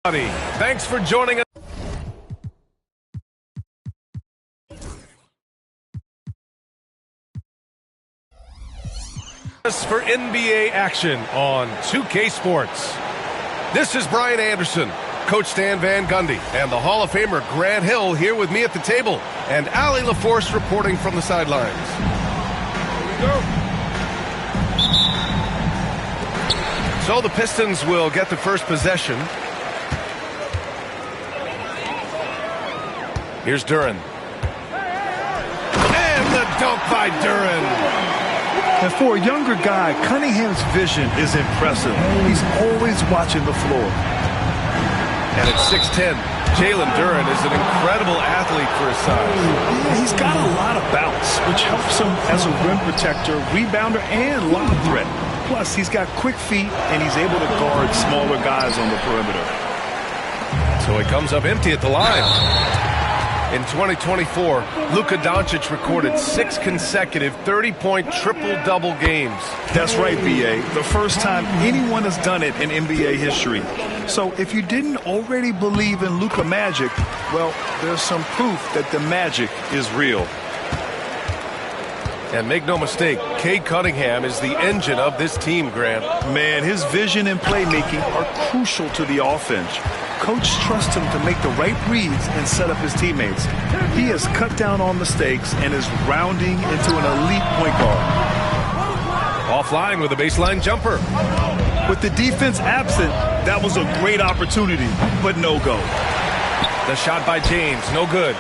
Thanks for joining us for NBA action on 2K Sports. This is Brian Anderson, Coach Stan Van Gundy, and the Hall of Famer Grant Hill here with me at the table, and Allie LaForce reporting from the sidelines. Here we go. So the Pistons will get the first possession. Here's Duren. And the dunk by Duren. And for a younger guy, Cunningham's vision is impressive. He's always watching the floor. And at 6'10", Jalen Duren is an incredible athlete for his size. Yeah, he's got a lot of bounce, which helps him as a rim protector, rebounder, and lob threat. Plus, he's got quick feet, and he's able to guard smaller guys on the perimeter. So he comes up empty at the line. In 2024, Luka Doncic recorded 6 consecutive 30-point triple-double games. That's right, B.A. The first time anyone has done it in NBA history. So if you didn't already believe in Luka magic, well, there's some proof that the magic is real. And make no mistake, Cade Cunningham is the engine of this team, Grant. Man, his vision and playmaking are crucial to the offense. Coach trusts him to make the right reads and set up his teammates. He has cut down on mistakes and is rounding into an elite point guard. Offline with a baseline jumper. With the defense absent, that was a great opportunity, but no go. The shot by James, no good.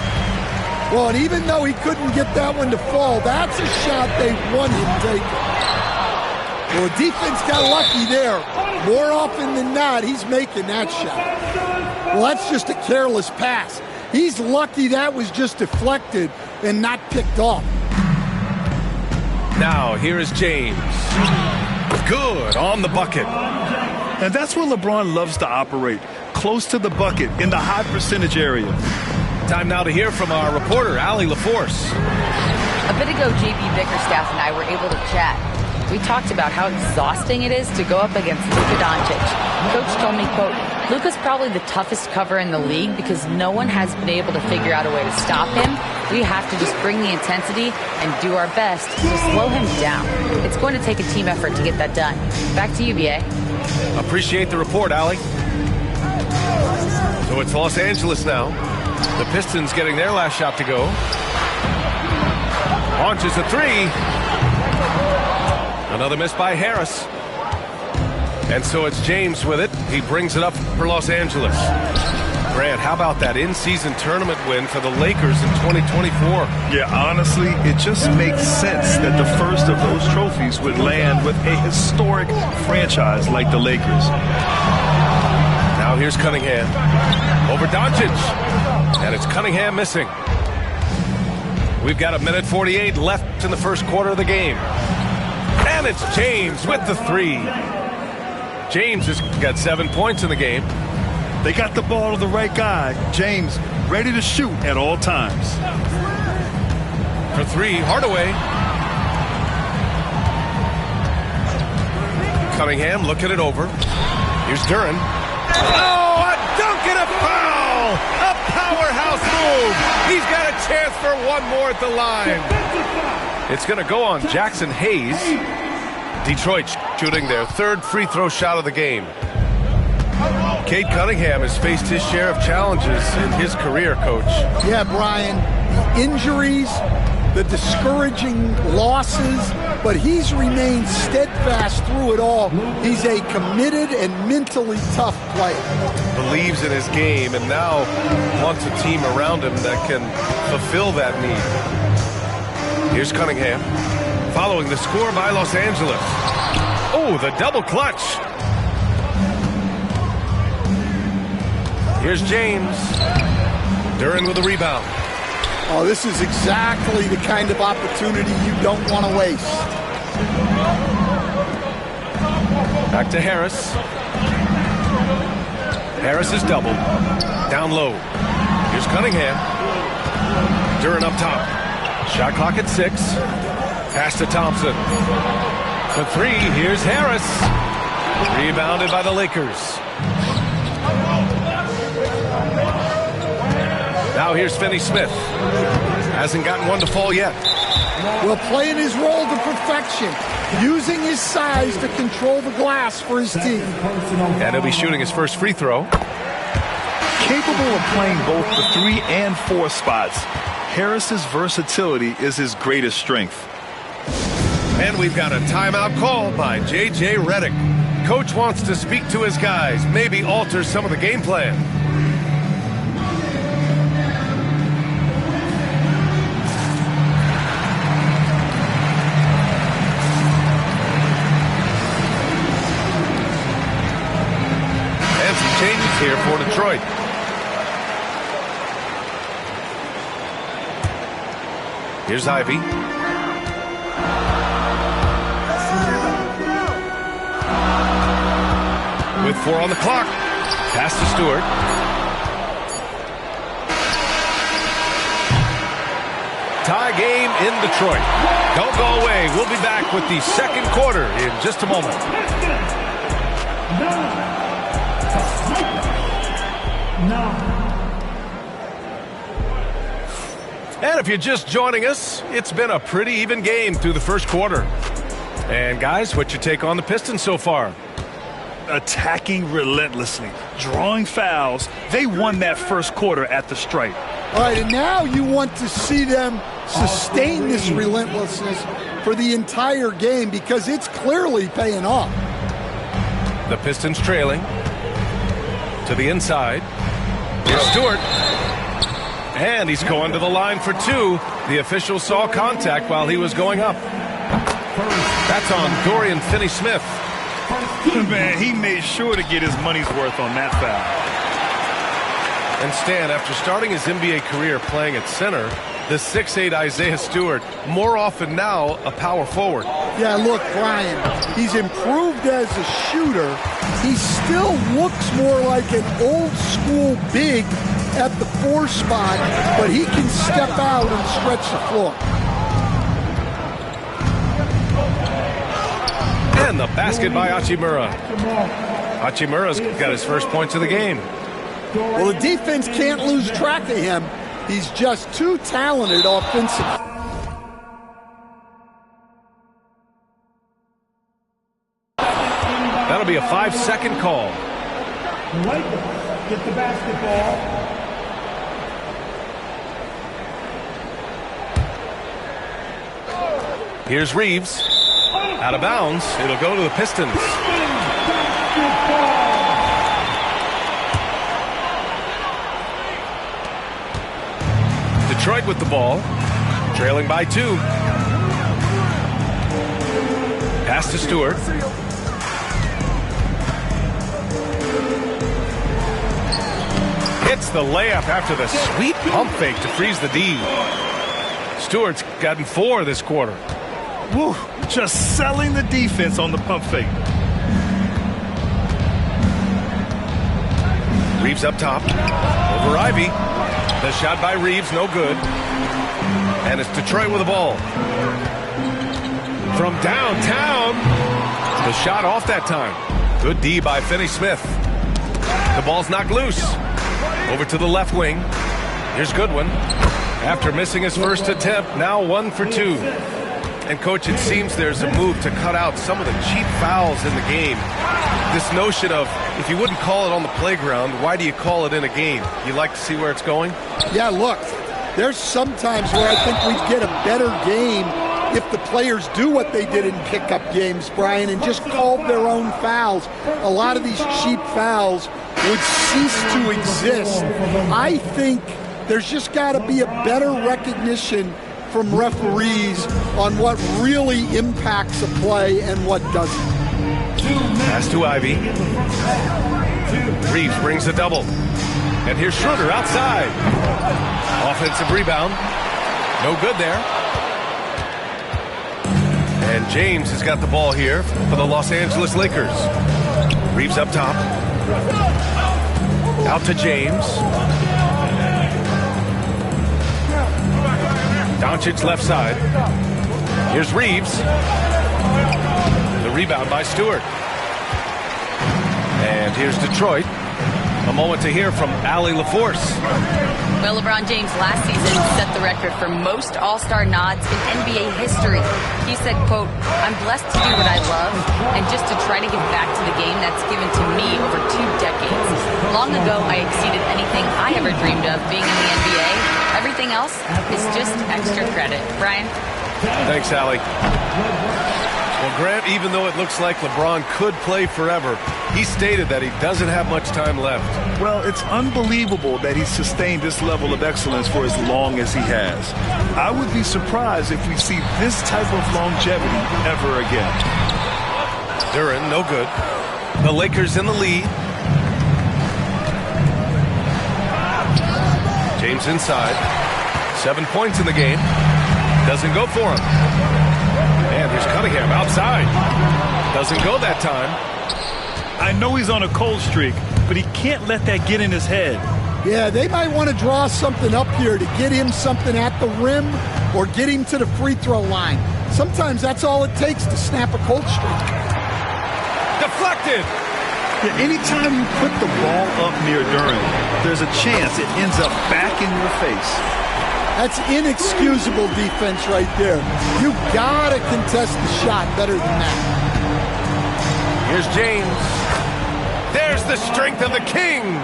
Well, and even though he couldn't get that one to fall, that's a shot they want him taking. Well, the defense got lucky there. More often than not, he's making that shot. Well, that's just a careless pass. He's lucky that was just deflected and not picked off. Now, here is James. Good on the bucket. And that's where LeBron loves to operate, close to the bucket in the high percentage area. Time now to hear from our reporter, Allie LaForce. A bit ago, JB Bickerstaff and I were able to chat. We talked about how exhausting it is to go up against Luka Doncic. Coach told me, quote, Luka's probably the toughest cover in the league because no one has been able to figure out a way to stop him. We have to just bring the intensity and do our best to slow him down. It's going to take a team effort to get that done. Back to you, BA. Appreciate the report, Allie. So it's Los Angeles now. The Pistons getting their last shot to go. Launches a three. Another miss by Harris. And so it's James with it. He brings it up for Los Angeles. Grant, how about that in-season tournament win for the Lakers in 2024? Yeah, honestly, it just makes sense that the first of those trophies would land with a historic franchise like the Lakers. Now here's Cunningham. Over Doncic. And it's Cunningham missing. We've got 1:48 left in the first quarter of the game. And it's James with the three. James has got 7 points in the game. They got the ball to the right guy. James ready to shoot at all times. For three, Hardaway. Cunningham looking it over. Here's Duren. Oh, a dunk and a foul! A powerhouse move! He's got a chance for one more at the line. It's going to go on Jackson Hayes. Detroit shooting their third free throw shot of the game. Cade Cunningham has faced his share of challenges in his career, Coach. Yeah, Brian, the injuries, the discouraging losses, but he's remained steadfast through it all. He's a committed and mentally tough player. Believes in his game and now wants a team around him that can fulfill that need. Here's Cunningham, following the score by Los Angeles. Oh, the double clutch. Here's James. Duren with a rebound. Oh, this is exactly the kind of opportunity you don't want to waste. Back to Harris. Harris is doubled. Down low. Here's Cunningham. Duren up top. Shot clock at 6. Pass to Thompson. For three, here's Harris. Rebounded by the Lakers. Now here's Finney-Smith. Hasn't gotten one to fall yet. Well, playing his role to perfection, using his size to control the glass for his team. And he'll be shooting his first free throw. Capable of playing both the 3 and 4 spots, Harris's versatility is his greatest strength. And we've got a timeout call by J.J. Redick. Coach wants to speak to his guys, maybe alter some of the game plan. And some changes here for Detroit. Here's Ivy. With 4 on the clock. Pass to Stewart. Tie game in Detroit. Don't go away. We'll be back with the second quarter in just a moment. And if you're just joining us, it's been a pretty even game through the first quarter. And guys, what's your take on the Pistons so far? Attacking relentlessly, drawing fouls. They won that first quarter at the stripe. All right, and now you want to see them sustain this relentlessness for the entire game because it's clearly paying off. The Pistons trailing to the inside. Here's Stewart. And he's going to the line for 2. The official saw contact while he was going up. That's on Dorian Finney-Smith. Man, he made sure to get his money's worth on that foul. And Stan, after starting his NBA career playing at center, the 6'8" Isaiah Stewart, more often now a power forward. Yeah, look, Brian, he's improved as a shooter. He still looks more like an old-school big at the 4 spot, but he can step out and stretch the floor. And the basket by Hachimura. Hachimura's got his first points of the game. Well, the defense can't lose track of him. He's just too talented offensively. That'll be a 5-second call. Get the basketball. Here's Reeves. Out of bounds. It'll go to the Pistons. Detroit with the ball. Trailing by 2. Pass to Stewart. Hits the layup after the sweet pump fake to freeze the D. Stewart's gotten 4 this quarter. Woo, just selling the defense on the pump fake. Reeves up top. Over Ivy. The shot by Reeves, no good. And it's Detroit with the ball. From downtown. The shot off that time. Good D by Finney-Smith. The ball's knocked loose. Over to the left wing. Here's Goodwin. After missing his first attempt, now 1 for 2. And, Coach, it seems there's a move to cut out some of the cheap fouls in the game. This notion of, if you wouldn't call it on the playground, why do you call it in a game? You like to see where it's going? Yeah, look, there's some times where I think we'd get a better game if the players do what they did in pickup games, Brian, and just called their own fouls. A lot of these cheap fouls would cease to exist. I think there's just got to be a better recognition from referees on what really impacts a play and what doesn't. Pass to Ivy. Reeves brings a double. And here's Schroeder outside. Offensive rebound. No good there. And James has got the ball here for the Los Angeles Lakers. Reeves up top. Out to James. Doncic left side. Here's Reeves. The rebound by Stewart. And here's Detroit. A moment to hear from Allie LaForce. Well, LeBron James last season set the record for most All-Star nods in NBA history. He said, quote, "I'm blessed to do what I love and just to try to give back to the game that's given to me over 2 decades. Long ago, I exceeded anything I ever dreamed of being in the NBA. Everything else is just extra credit." Brian? Thanks, Allie. Well, Grant, even though it looks like LeBron could play forever, he stated that he doesn't have much time left. Well, it's unbelievable that he's sustained this level of excellence for as long as he has. I would be surprised if we see this type of longevity ever again. Duren, no good. The Lakers in the lead. James inside. 7 points in the game. Doesn't go for him. And here's Cunningham outside. Doesn't go that time. I know he's on a cold streak, but he can't let that get in his head. Yeah, they might want to draw something up here to get him something at the rim or get him to the free throw line. Sometimes that's all it takes to snap a cold streak. Deflected. Yeah, anytime you put the ball up near Duren, there's a chance it ends up back in your face. That's inexcusable defense right there. You gotta contest the shot better than that. Here's James. There's the strength of the king.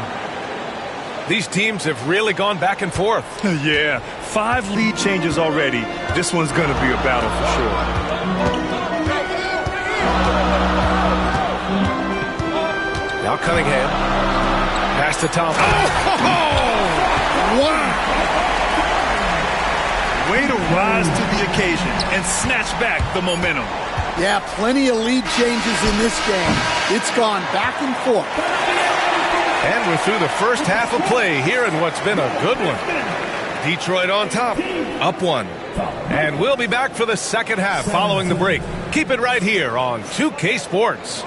These teams have really gone back and forth. Yeah, 5 lead changes already. This one's gonna be a battle for sure. Now Cunningham. Pass to Thompson. Oh! Wow. Way to rise to the occasion and snatch back the momentum. Yeah, plenty of lead changes in this game. It's gone back and forth. And we're through the first half of play here in what's been a good one. Detroit on top, up 1. And we'll be back for the second half following the break. Keep it right here on 2K Sports.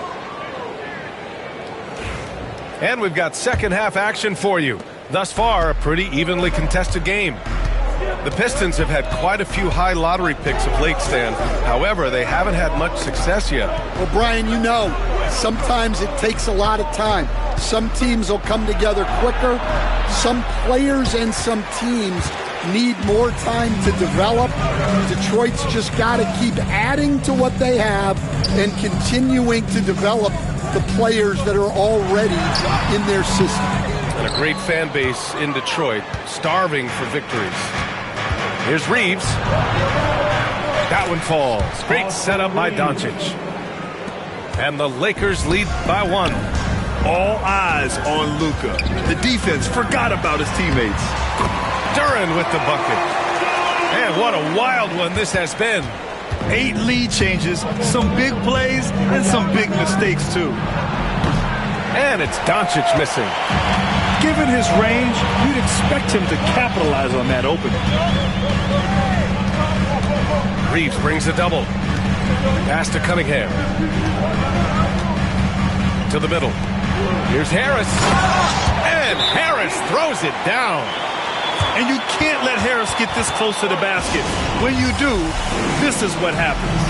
And we've got second half action for you. Thus far, a pretty evenly contested game. The Pistons have had quite a few high lottery picks of late, Stan. However, they haven't had much success yet. Well, Brian, you know, sometimes it takes a lot of time. Some teams will come together quicker. Some players and some teams need more time to develop. Detroit's just got to keep adding to what they have and continuing to develop the players that are already in their system. And a great fan base in Detroit, starving for victories. Here's Reeves. That one falls. Great setup by Doncic. And the Lakers lead by 1. All eyes on Luka. The defense forgot about his teammates. Duren with the bucket. And what a wild one this has been. 8 lead changes, some big plays, and some big mistakes, too. And it's Doncic missing. Given his range, you'd expect him to capitalize on that opening. Reeves brings a double. Pass to Cunningham. To the middle. Here's Harris. And Harris throws it down. And you can't let Harris get this close to the basket. When you do, this is what happens.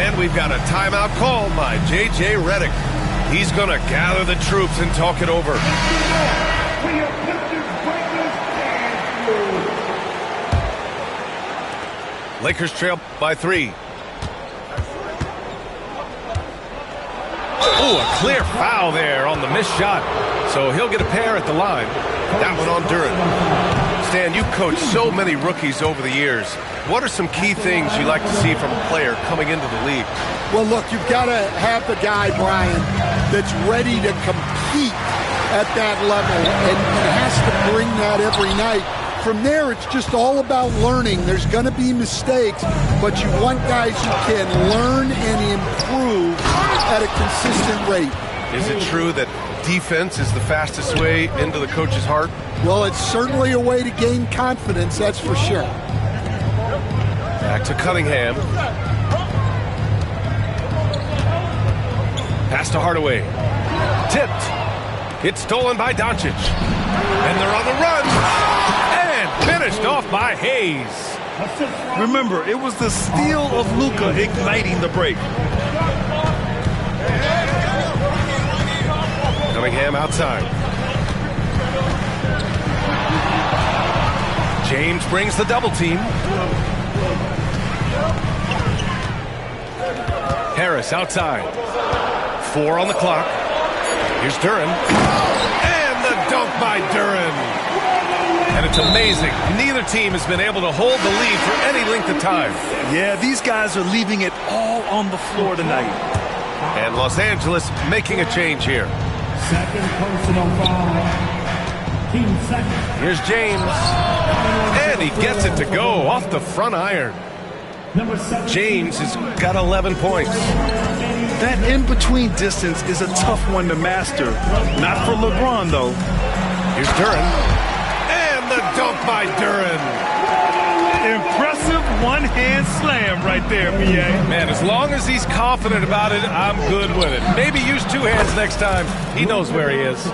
And we've got a timeout called by J.J. Redick. He's going to gather the troops and talk it over. Lakers trail by 3. Oh, a clear foul there on the missed shot. So he'll get a pair at the line. That one on Duren. Stan, you've coached so many rookies over the years. What are some key things you like to see from a player coming into the league? Well, look, you've got to have the guy, Brian, that's ready to compete at that level and has to bring that every night. From there, it's just all about learning. There's going to be mistakes, but you want guys who can learn and improve at a consistent rate. Is it true that defense is the fastest way into the coach's heart? Well, it's certainly a way to gain confidence, that's for sure. Back to Cunningham. Pass to Hardaway. Tipped. It's stolen by Doncic. And they're on the run. And finished off by Hayes. Remember, it was the steal of Luka igniting the break. Cunningham outside. James brings the double team. Harris outside. 4 on the clock. Here's Duren. And the dunk by Duren. And it's amazing. Neither team has been able to hold the lead for any length of time. Yeah, these guys are leaving it all on the floor tonight. And Los Angeles making a change here. Second personal foul. Team second. Here's James. And he gets it to go off the front iron. Number 7. James has got 11 points. That in-between distance is a tough one to master. Not for LeBron, though. Here's Duren. And the dunk by Duren. Impressive one-hand slam right there, B.A. Man, as long as he's confident about it, I'm good with it. Maybe use 2 hands next time. He knows where he is.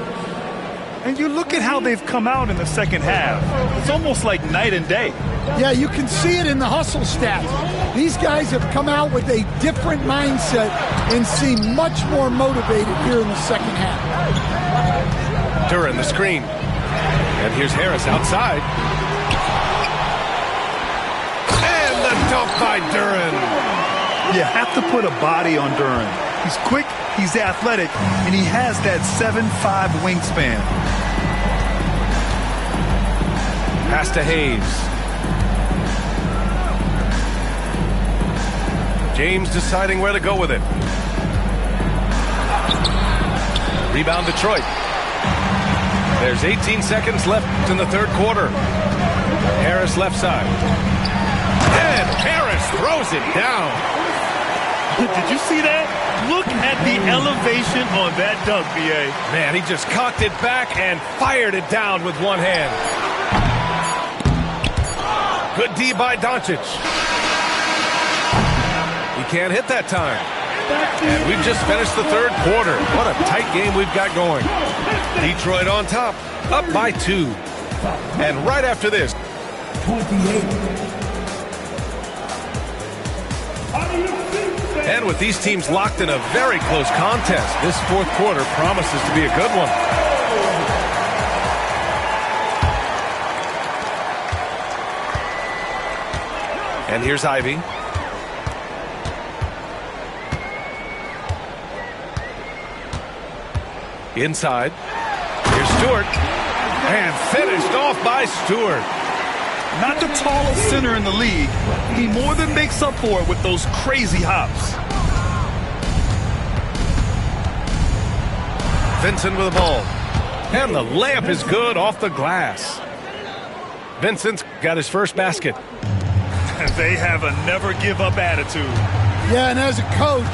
And you look at how they've come out in the second half. It's almost like night and day. Yeah, you can see it in the hustle stats. These guys have come out with a different mindset and seem much more motivated here in the second half. Duren, the screen. And here's Harris outside. And the dunk by Duren. You have to put a body on Duren. He's quick, he's athletic, and he has that 7'5" wingspan. Pass to Hayes. James deciding where to go with it. Rebound Detroit. There's 18 seconds left in the third quarter. Harris left side. And Harris throws it down. Did you see that? Look at the elevation on that dunk, B.A. Man, he just cocked it back and fired it down with one hand. Good D by Doncic. He can't hit that time. And we've just finished the third quarter. What a tight game we've got going. Detroit on top, up by 2. And right after this, 28. and with these teams locked in a very close contest, this fourth quarter promises to be a good one. And here's Ivy. Inside. Here's Stewart. And finished off by Stewart. Not the tallest center in the league. He more than makes up for it with those crazy hops. Vincent with the ball. And the layup is good off the glass. Vincent's got his first basket. They have a never-give-up attitude. Yeah, and as a coach,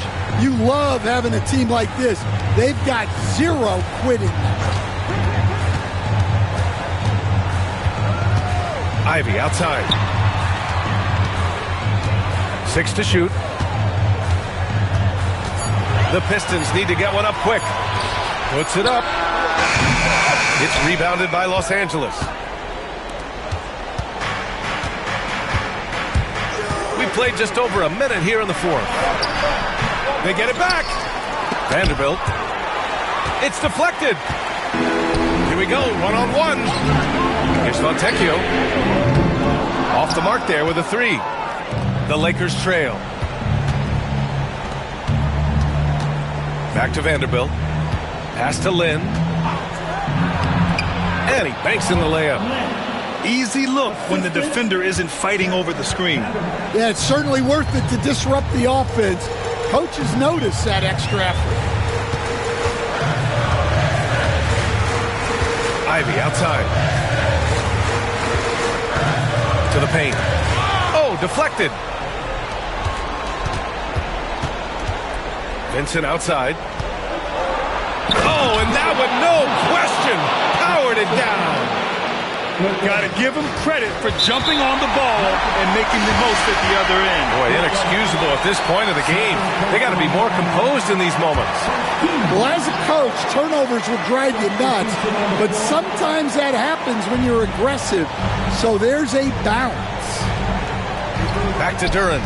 you love having a team like this. They've got 0 quitting. Ivy outside. 6 to shoot. The Pistons need to get one up quick. Puts it up. It's rebounded by Los Angeles. We played just over a minute here in the fourth. They get it back. Vanderbilt. It's deflected. Here we go, one-on-one. Here's Fontecchio. Off the mark there with a 3. The Lakers trail. Back to Vanderbilt. Pass to Lynn. And he banks in the layup. Easy look when the defender isn't fighting over the screen. Yeah, it's certainly worth it to disrupt the offense. Coaches notice that extra effort. Ivy outside. To the paint. Oh, deflected. Vincent outside. Oh, and that one, no question, powered it down. Got to give him credit for jumping on the ball and making the most at the other end. Boy, inexcusable at this point of the game. They got to be more composed in these moments. Well, as a coach, turnovers will drive you nuts, but sometimes that happens when you're aggressive. So there's a balance. Back to Duren.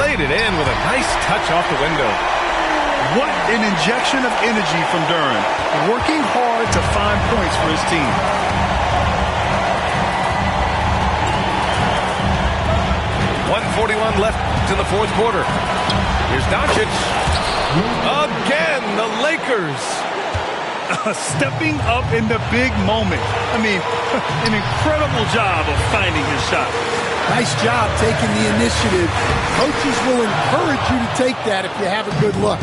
Laid it in with a nice touch off the window. What an injection of energy from Duren, working hard to find points for his team. .141 left in the fourth quarter. Here's Doncic. Again, the Lakers. Stepping up in the big moment. I mean, an incredible job of finding his shot. Nice job taking the initiative. Coaches will encourage you to take that if you have a good look.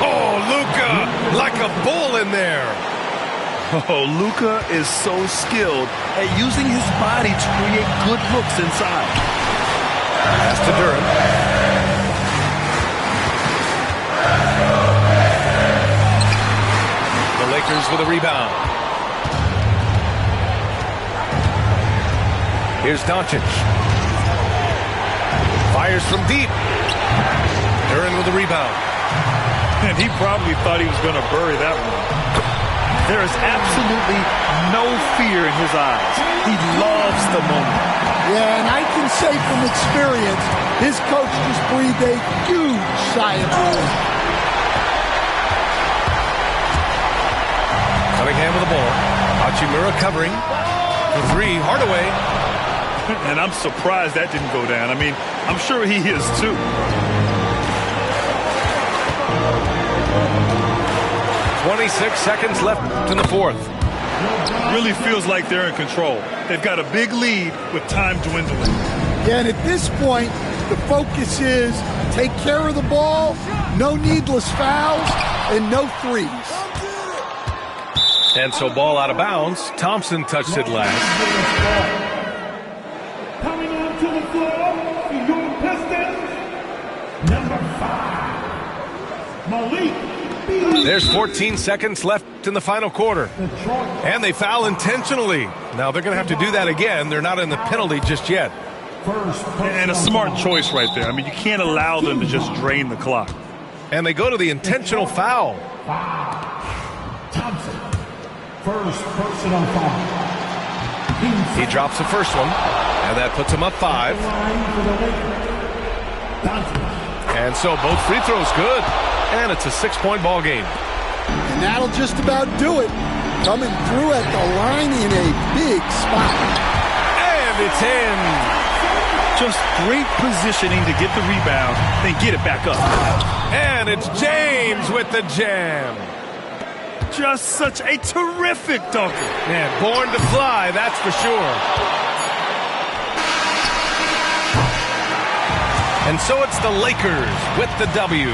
Oh, Luka, like a bull in there. Oh, Luka is so skilled at using his body to create good looks inside. Pass to Duren. The Lakers with a rebound. Here's Doncic. Fires from deep. Duren with a rebound. And he probably thought he was going to bury that one. There is absolutely no fear in his eyes. He loves the moment. Yeah, and I can say from experience, his coach just breathed a huge sigh of relief. Cunningham with the ball. Hachimura covering. For three. Hardaway. And I'm surprised that didn't go down. I mean, I'm sure he is too. .26 seconds left in the fourth. Really feels like they're in control. They've got a big lead with time dwindling. Yeah, and at this point, the focus is take care of the ball, no needless fouls, and no threes. And so ball out of bounds. Thompson touched it last. Coming onto the floor for your Pistons, number 5, Malik Beasley. There's 14 seconds left in the final quarter. And they foul intentionally. Now they're going to have to do that again. They're not in the penalty just yet. And a smart choice right there. I mean, you can't allow them to just drain the clock. And they go to the intentional foul. Thompson, first personal foul. He drops the first one, and that puts him up 5. And so both free throws good, and it's a 6-point ball game. And that'll just about do it. Coming through at the line in a big spot. And it's in. Just great positioning to get the rebound, then get it back up. And it's James with the jam. Just such a terrific dunker. Man, born to fly, that's for sure. And so it's the Lakers with the W.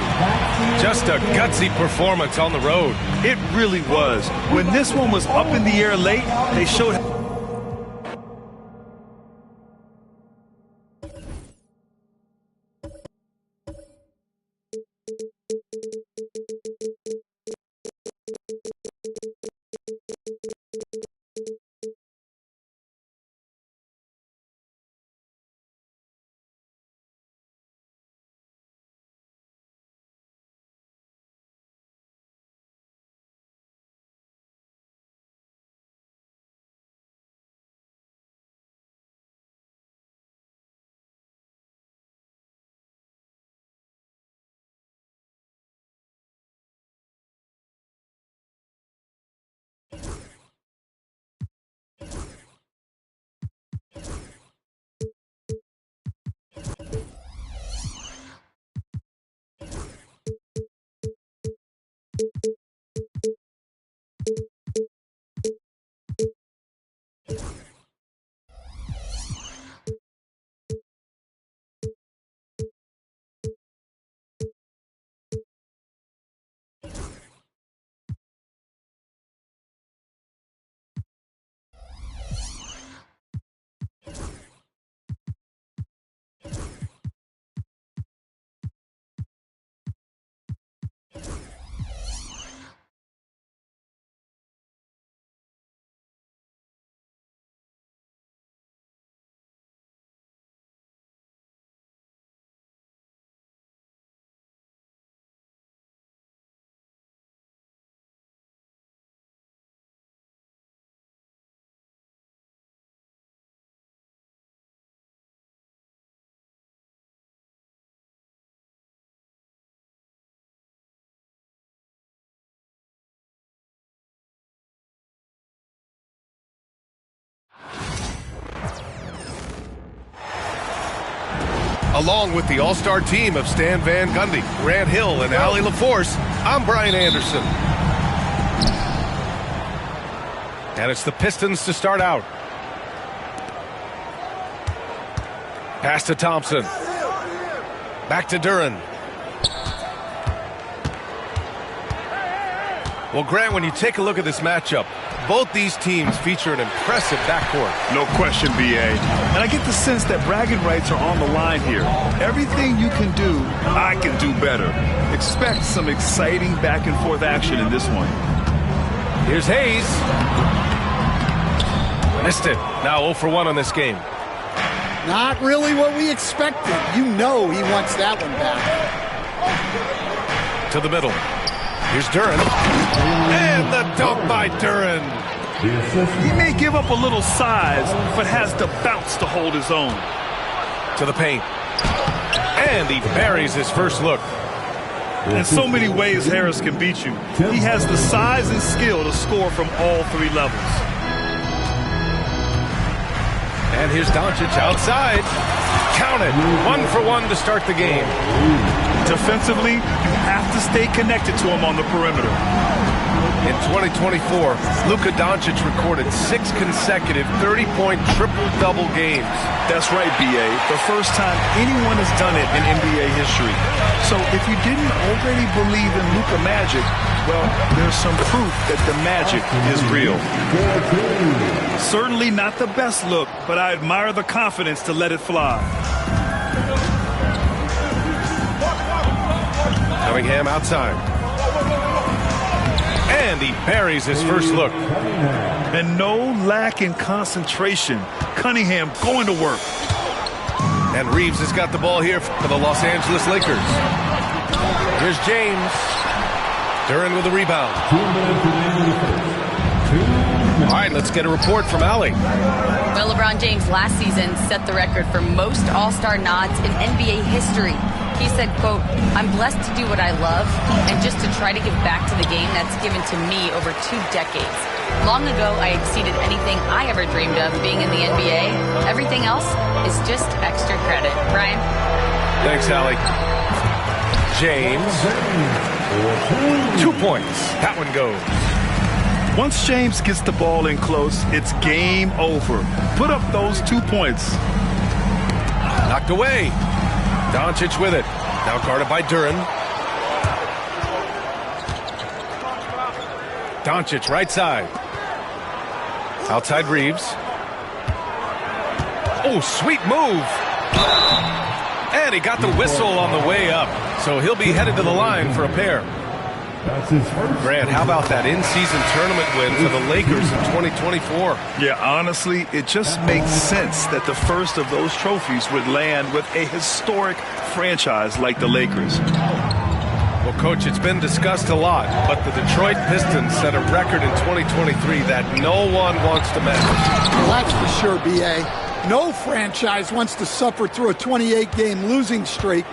Just a gutsy performance on the road. It really was. When this one was up in the air late, they showed Along with the all-star team of Stan Van Gundy, Grant Hill, and Allie LaForce, I'm Brian Anderson. And it's the Pistons to start out. Pass to Thompson. Back to Duren. Well, Grant, when you take a look at this matchup, both these teams feature an impressive backcourt. No question, B.A. And I get the sense that bragging rights are on the line here. Everything you can do, I can do better. Expect some exciting back-and-forth action in this one. Here's Hayes. Missed it. Now 0 for 1 on this game. Not really what we expected. You know he wants that one back. To the middle. Here's Duren. And the dunk by Duren. He may give up a little size, but has the bounce to hold his own. To the paint. And he buries his first look. In so many ways, Harris can beat you. He has the size and skill to score from all three levels. And here's Doncic outside. Count it. 1 for 1 to start the game. Defensively, you have to stay connected to him on the perimeter. In 2024, Luka Doncic recorded 6 consecutive 30-point triple-double games. That's right, B.A. The first time anyone has done it in NBA history. So if you didn't already believe in Luka magic, well, there's some proof that the magic is real. Certainly not the best look, but I admire the confidence to let it fly. Cunningham outside. And he buries his first look. And no lack in concentration. Cunningham going to work. And Reeves has got the ball here for the Los Angeles Lakers. Here's James. Duren with the rebound. All right, let's get a report from Allie. Well, LeBron James last season set the record for most All-Star nods in NBA history. He said, quote, "I'm blessed to do what I love and just to try to give back to the game that's given to me over 2 decades. Long ago, I exceeded anything I ever dreamed of being in the NBA. Everything else is just extra credit." Brian? Thanks, Allie. James. 2 points. That one goes. Once James gets the ball in close, it's game over. Put up those 2 points. Knocked away. Doncic with it. Now guarded by Duren. Doncic right side. Outside Reeves. Oh, sweet move. And he got the whistle on the way up. So he'll be headed to the line for a pair. Grant, how about that in-season tournament win for the Lakers in 2024? Yeah, honestly, it just makes sense that the first of those trophies would land with a historic franchise like the Lakers. Well, Coach, it's been discussed a lot, but the Detroit Pistons set a record in 2023 that no one wants to match. Well, that's for sure, B.A. No franchise wants to suffer through a 28-game losing streak.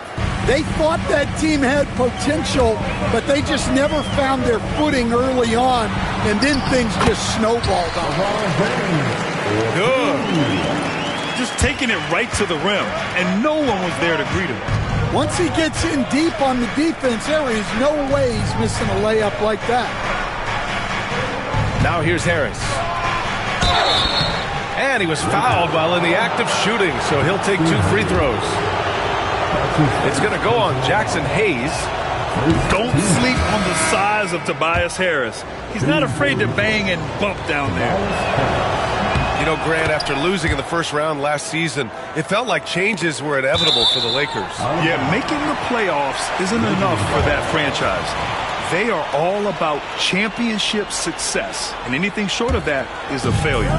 They thought that team had potential, but they just never found their footing early on, and then things just snowballed on them. Good. Just taking it right to the rim, and no one was there to greet him. Once he gets in deep on the defense, there is no way he's missing a layup like that. Now here's Harris. And he was fouled while in the act of shooting, so he'll take 2 free throws. It's going to go on Jackson Hayes. Don't sleep on the size of Tobias Harris. He's not afraid to bang and bump down there. You know, Grant, after losing in the first round last season, it felt like changes were inevitable for the Lakers. Yeah, making the playoffs isn't enough for that franchise. They are all about championship success, and anything short of that is a failure.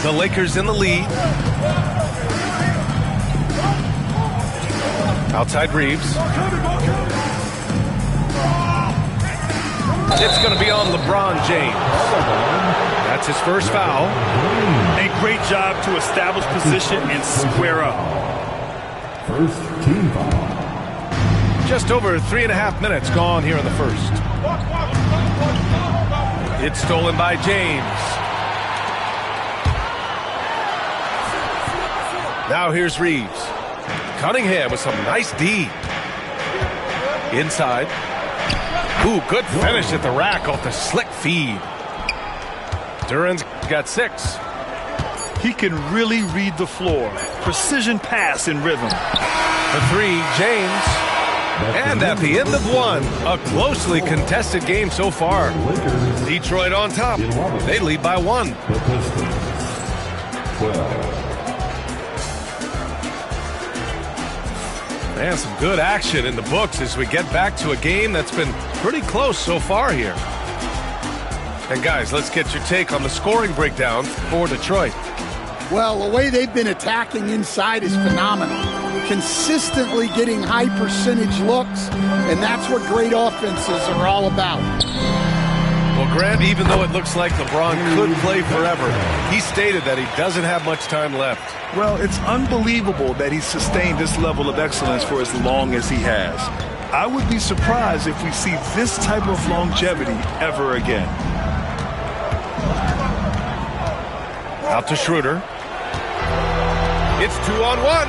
The Lakers in the lead. Outside Reeves. It's going to be on LeBron James. That's his first foul. A great job to establish position and square up. First team foul. Just over 3.5 minutes gone here in the first. It's stolen by James. Now here's Reeves. Cunningham with some nice D. Inside. Ooh, good finish at the rack off the slick feed. Duran's got 6. He can really read the floor. Precision pass in rhythm. For 3, James. And at the end of 1, a closely contested game so far. Detroit on top. They lead by 1. The Pistons. 12. And some good action in the books as we get back to a game that's been pretty close so far here. And guys, let's get your take on the scoring breakdown for Detroit. Well, the way they've been attacking inside is phenomenal. Consistently getting high percentage looks, and that's what great offenses are all about. Well, Grant, even though it looks like LeBron could play forever, he stated that he doesn't have much time left. Well, it's unbelievable that he's sustained this level of excellence for as long as he has. I would be surprised if we see this type of longevity ever again. Out to Schroeder. It's 2-on-1.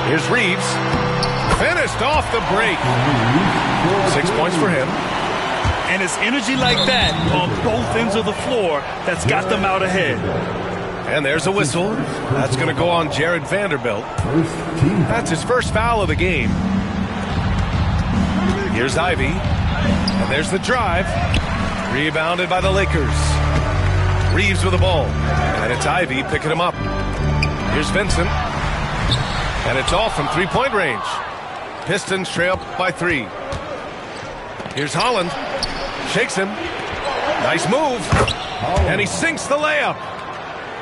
Here's Reeves. Finished off the break. 6 points for him. And it's energy like that on both ends of the floor that's got them out ahead. And there's a whistle. That's going to go on Jared Vanderbilt. That's his first foul of the game. Here's Ivy. And there's the drive. Rebounded by the Lakers. Reeves with the ball. And it's Ivy picking him up. Here's Vincent. And it's off from three-point range. Pistons trail by 3. Here's Holland. Shakes him. Nice move. And he sinks the layup.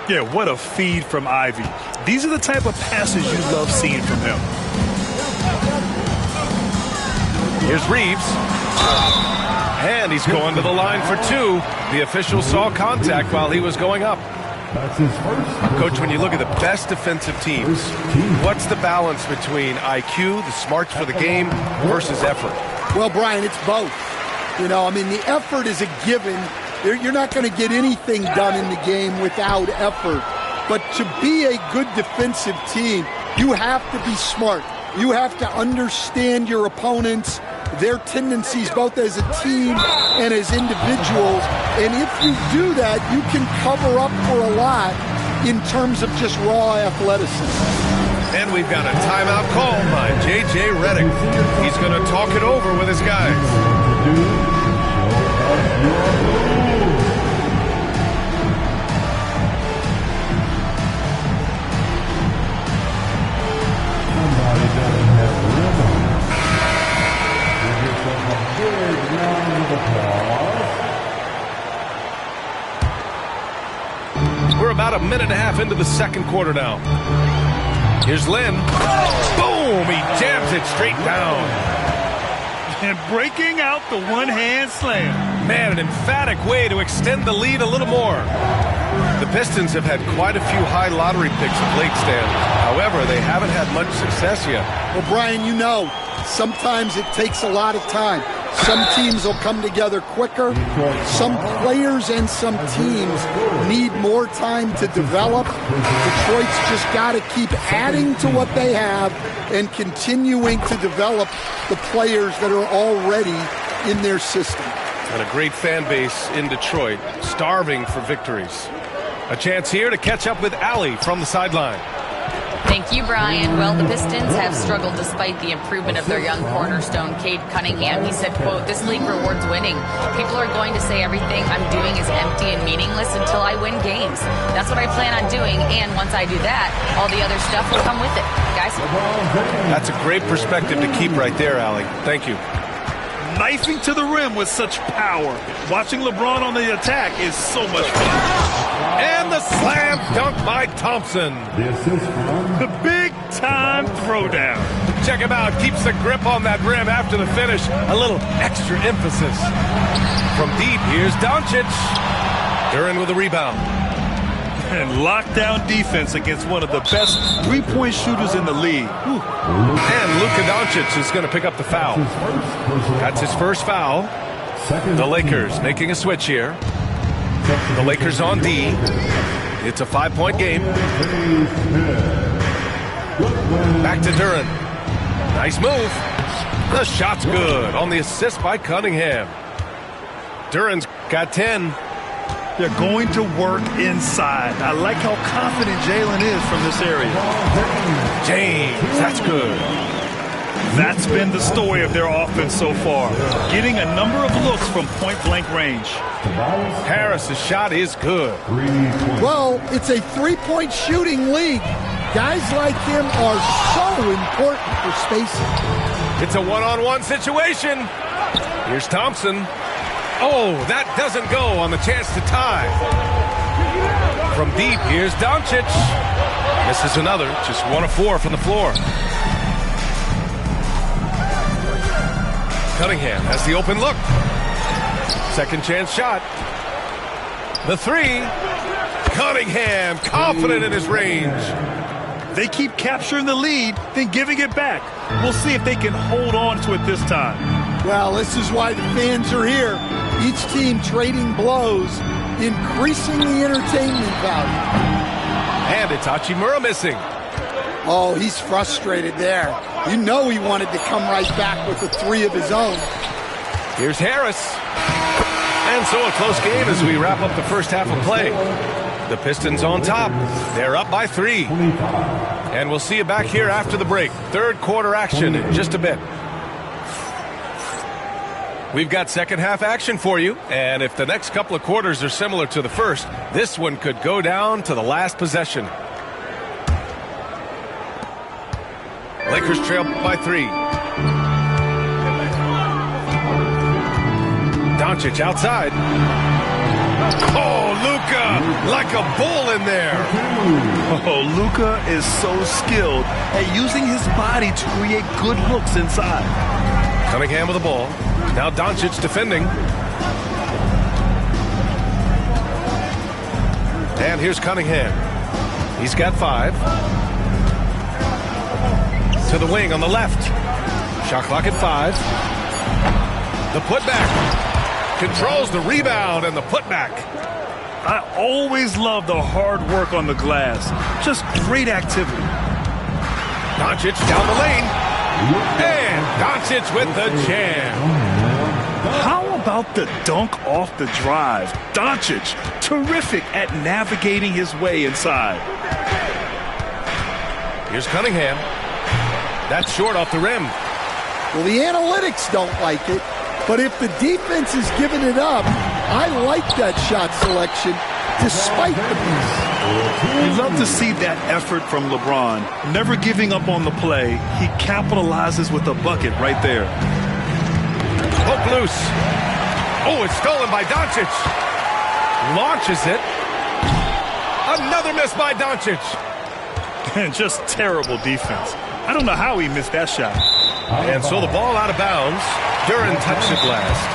Yeah, what a feed from Ivy. These are the type of passes you love seeing from him. Here's Reeves. And he's going to the line for 2. The official saw contact while he was going up. That's his first. Coach, when you look at the best defensive teams, what's the balance between IQ, the smarts for the game, versus effort? Well, Brian, it's both. You know, I mean, the effort is a given. You're not going to get anything done in the game without effort. But to be a good defensive team, you have to be smart. You have to understand your opponents, their tendencies, both as a team and as individuals. And if you do that, you can cover up for a lot in terms of just raw athleticism. And we've got a timeout called by J.J. Redick. He's going to talk it over with his guys. Somebody doesn't have rhythm. Give yourself a big round of applause. We're about a minute and a half into the second quarter now. Here's Lynn. Boom! He jams it straight down. And breaking out the one-hand slam. Man, an emphatic way to extend the lead a little more. The Pistons have had quite a few high lottery picks of late, Stan. However, they haven't had much success yet. Well, Brian, you know, sometimes it takes a lot of time. Some teams will come together quicker. Some players and some teams need more time to develop. Detroit's just got to keep adding to what they have and continuing to develop the players that are already in their system. And a great fan base in Detroit, starving for victories. A chance here to catch up with Allie from the sideline. Thank you, Brian. Well, the Pistons have struggled despite the improvement of their young cornerstone, Cade Cunningham. He said, quote, "This league rewards winning. People are going to say everything I'm doing is empty and meaningless until I win games. That's what I plan on doing, and once I do that, all the other stuff will come with it." Guys? That's a great perspective to keep right there, Allie. Thank you. Knifing to the rim with such power. Watching LeBron on the attack is so much fun. And the slam dunk by Thompson. The assist from The big-time throwdown. Check him out. Keeps the grip on that rim after the finish. A little extra emphasis. From deep, here's Doncic. Duran with a rebound. And lockdown defense against one of the best three-point shooters in the league. Whew. And Luka Doncic is going to pick up the foul. That's his first foul. The Lakers making a switch here. The Lakers on D. It's a 5-point game. Back to Duren. Nice move. The shot's good on the assist by Cunningham. Duren's got 10. They're going to work inside. I like how confident Jalen is from this area. James, that's good. That's been the story of their offense so far. Getting a number of looks from point-blank range. Harris's shot is good. Well, it's a three-point shooting league. Guys like him are so important for spacing. It's a one-on-one situation. Here's Thompson. Oh, that doesn't go on the chance to tie. From deep, here's Doncic. Misses another, just 1 of 4 from the floor. Cunningham has the open look. Second chance shot. The three. Cunningham, confident in his range. They keep capturing the lead, then giving it back. We'll see if they can hold on to it this time. Well, this is why the fans are here. Each team trading blows, increasing the entertainment value. And it's Hachimura missing. Oh, he's frustrated there. You know he wanted to come right back with a three of his own. Here's Harris. And so a close game as we wrap up the first half of play. The Pistons on top. They're up by 3. And we'll see you back here after the break. Third quarter action in just a bit. We've got second half action for you. And if the next couple of quarters are similar to the first, this one could go down to the last possession. Lakers trail by 3. Doncic outside. Oh, Luka, like a bull in there. Oh, Luka is so skilled at using his body to create good looks inside. Cunningham with the ball. Now Doncic defending. And here's Cunningham. He's got 5. To the wing on the left. Shot clock at 5. The putback. Controls the rebound and the putback. I always love the hard work on the glass. Just great activity. Doncic down the lane. And Doncic with the jam. How about the dunk off the drive? Doncic, terrific at navigating his way inside. Here's Cunningham. That's short off the rim. Well, the analytics don't like it, but if the defense is giving it up, I like that shot selection despite the miss. You love to see that effort from LeBron. Never giving up on the play. He capitalizes with a bucket right there. Poke loose. Oh, it's stolen by Doncic. Launches it. Another miss by Doncic. And just terrible defense. I don't know how he missed that shot. And so the ball out of bounds. Duren touched it last.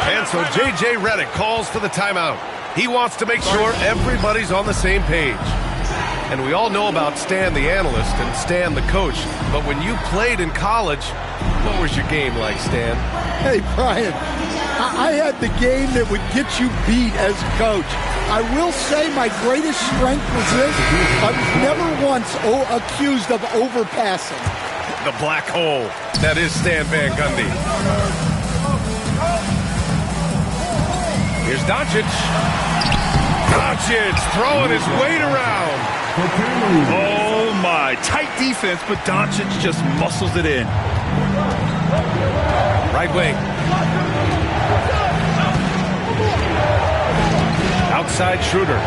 And so J.J. Redick calls for the timeout. He wants to make sure everybody's on the same page. And we all know about Stan the analyst and Stan the coach. But when you played in college, what was your game like, Stan? Hey, Brian, I had the game that would get you beat as a coach. I will say my greatest strength was this. I was never once accused of overpassing. The black hole. That is Stan Van Gundy. Here's Doncic. Doncic throwing his weight around. Oh, my. Tight defense, but Doncic just muscles it in. Right wing. Outside Schroeder.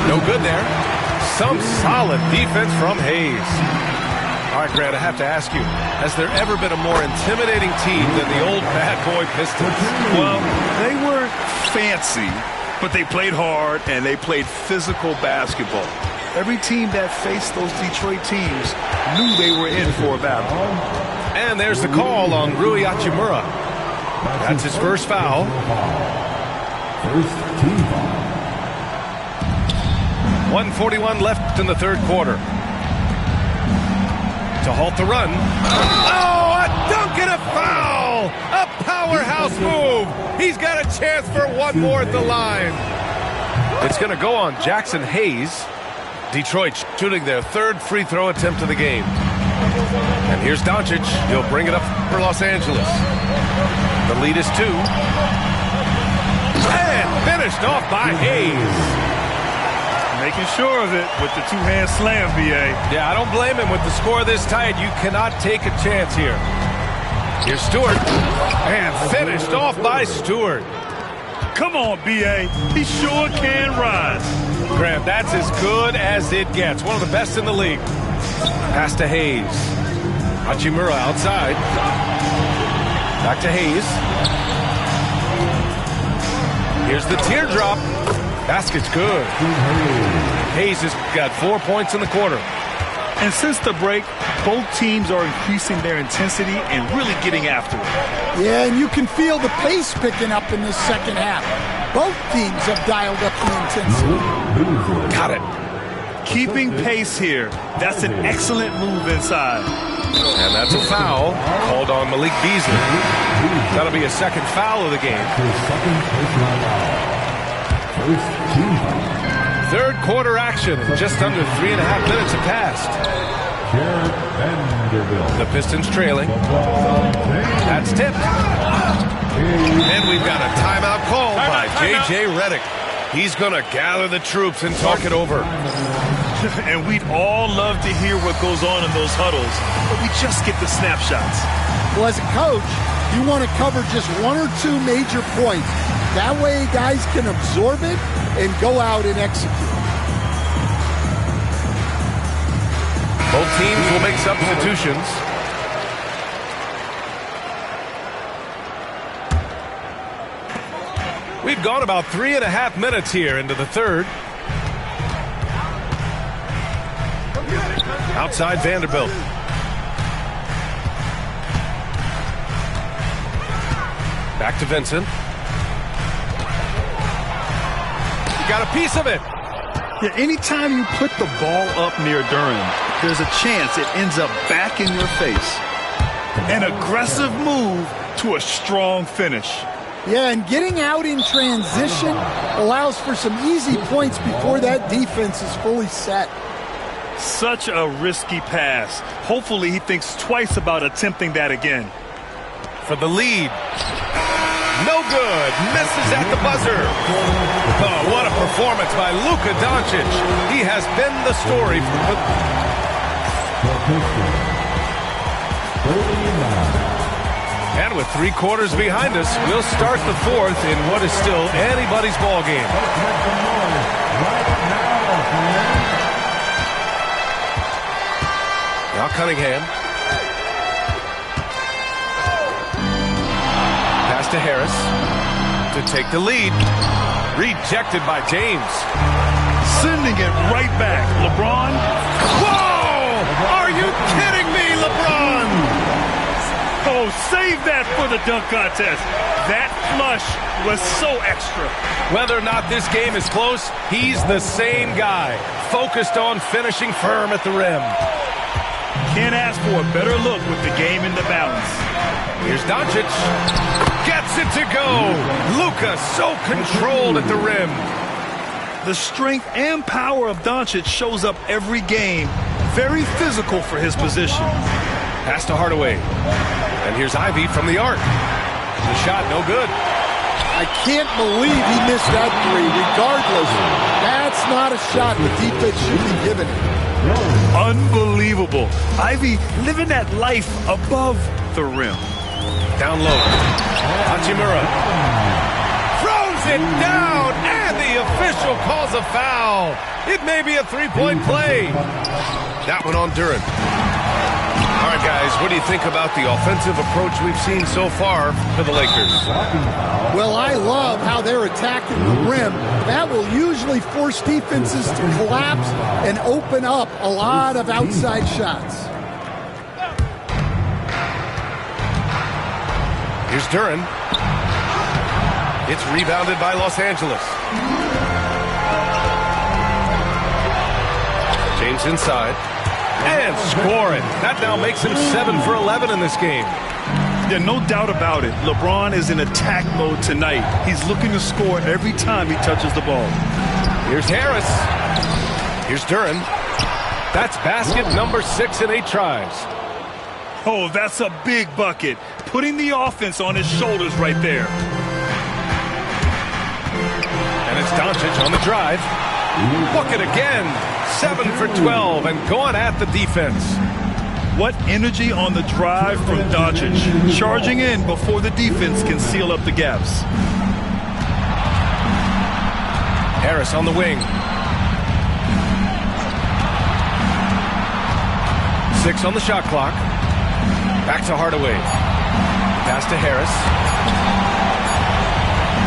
No good there. Some solid defense from Hayes. All right, Grant, I have to ask you, has there ever been a more intimidating team than the old bad boy Pistons? Well, they weren't fancy, but they played hard and they played physical basketball. Every team that faced those Detroit teams knew they were in for a battle. And there's the call on Rui Hachimura. That's his first foul. First team foul. 1:41 left in the third quarter. To halt the run. Oh, a dunk and a foul! A powerhouse move! He's got a chance for one more at the line. It's going to go on Jackson Hayes. Detroit shooting their third free throw attempt of the game. And here's Doncic. He'll bring it up for Los Angeles. The lead is 2. And finished off by Hayes. Making sure of it with the two-hand slam, B.A. Yeah, I don't blame him. With the score this tight, you cannot take a chance here. Here's Stewart. And finished off by Stewart. Come on, B.A. He sure can rise. Graham, that's as good as it gets. One of the best in the league. Pass to Hayes. Hachimura outside. Back to Hayes. Here's the teardrop. Basket's good. Hayes has got 4 points in the quarter. And since the break, both teams are increasing their intensity and really getting after it. Yeah, and you can feel the pace picking up in this second half. Both teams have dialed up the intensity. Got it. Keeping pace here. That's an excellent move inside. And that's a foul called on Malik Beasley. That'll be a second foul of the game. Third quarter action. Just under 3.5 minutes have passed. The Pistons trailing. That's tipped. And we've got a timeout called by J.J. Redick. He's going to gather the troops and talk it over. And we'd all love to hear what goes on in those huddles, but we just get the snapshots. Well, as a coach, you want to cover just 1 or 2 major points. That way guys can absorb it and go out and execute. Both teams will make substitutions. We've gone about 3.5 minutes here into the third. Outside Vanderbilt. Back to Vincent. Got a piece of it. Yeah, anytime you put the ball up near Durham, there's a chance it ends up back in your face. An aggressive move to a strong finish. Yeah, and getting out in transition allows for some easy points before that defense is fully set. Such a risky pass. Hopefully he thinks twice about attempting that again. For the lead. No good. Misses at the buzzer. Oh, what a performance by Luka Doncic. He has been the story. And with 3 quarters behind us, we'll start the fourth in what is still anybody's ball game. Now Cunningham. Pass to Harris to take the lead. Rejected by James. Sending it right back. LeBron. Whoa! Are you kidding me, LeBron? Oh, save that for the dunk contest. That flush was so extra. Whether or not this game is close, he's the same guy. Focused on finishing firm at the rim. Can't ask for a better look with the game in the balance. Here's Doncic. Gets it to go. Luka so controlled at the rim. The strength and power of Doncic shows up every game. Very physical for his position. Pass to Hardaway. And here's Ivy from the arc. The shot no good. I can't believe he missed that 3 regardless. That's not a shot the defense should be giving him. Unbelievable. Ivy living that life above the rim. Down low. Hachimura. Throws it down, and the official calls a foul. It may be a 3-point play. That one on Duren. All right, guys, what do you think about the offensive approach we've seen so far for the Lakers? Well, I love how they're attacking the rim. That will usually force defenses to collapse and open up a lot of outside shots. Here's Duren. It's rebounded by Los Angeles. James inside. And scoring. That now makes him 7 for 11 in this game. Yeah, no doubt about it. LeBron is in attack mode tonight. He's looking to score every time he touches the ball. Here's Harris. Here's Duren. That's basket number 6 in 8 tries. Oh, that's a big bucket. Putting the offense on his shoulders right there. And it's Doncic on the drive. Bucket again. 7 for 12 and going at the defense. What energy on the drive from Doncic. Charging in before the defense can seal up the gaps. Harris on the wing. 6 on the shot clock. Back to Hardaway. Pass to Harris.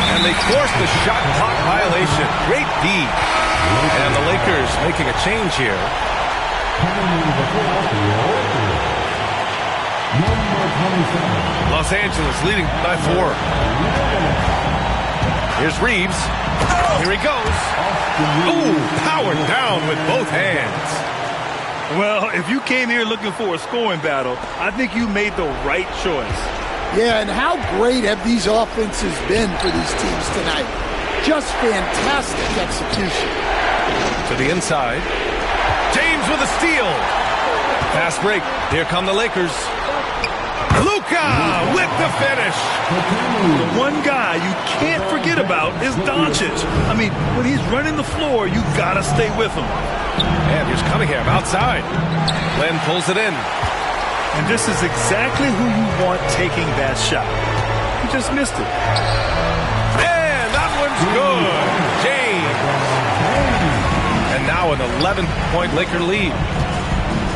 And they force the shot clock violation. Great D. And the Lakers making a change here. Los Angeles leading by 4. Here's Reeves. Here he goes. Ooh, powered down with both hands. Well, if you came here looking for a scoring battle, I think you made the right choice. Yeah, and how great have these offenses been for these teams tonight? Just fantastic execution. To the inside. James with a steal. Fast break. Here come the Lakers. Luka with the finish. The one guy you can't forget about is Doncic. I mean, when he's running the floor, you gotta stay with him. And here's Cunningham outside. Len pulls it in. And this is exactly who you want taking that shot. He just missed it. And that one's good. James. And now an 11-point Laker lead.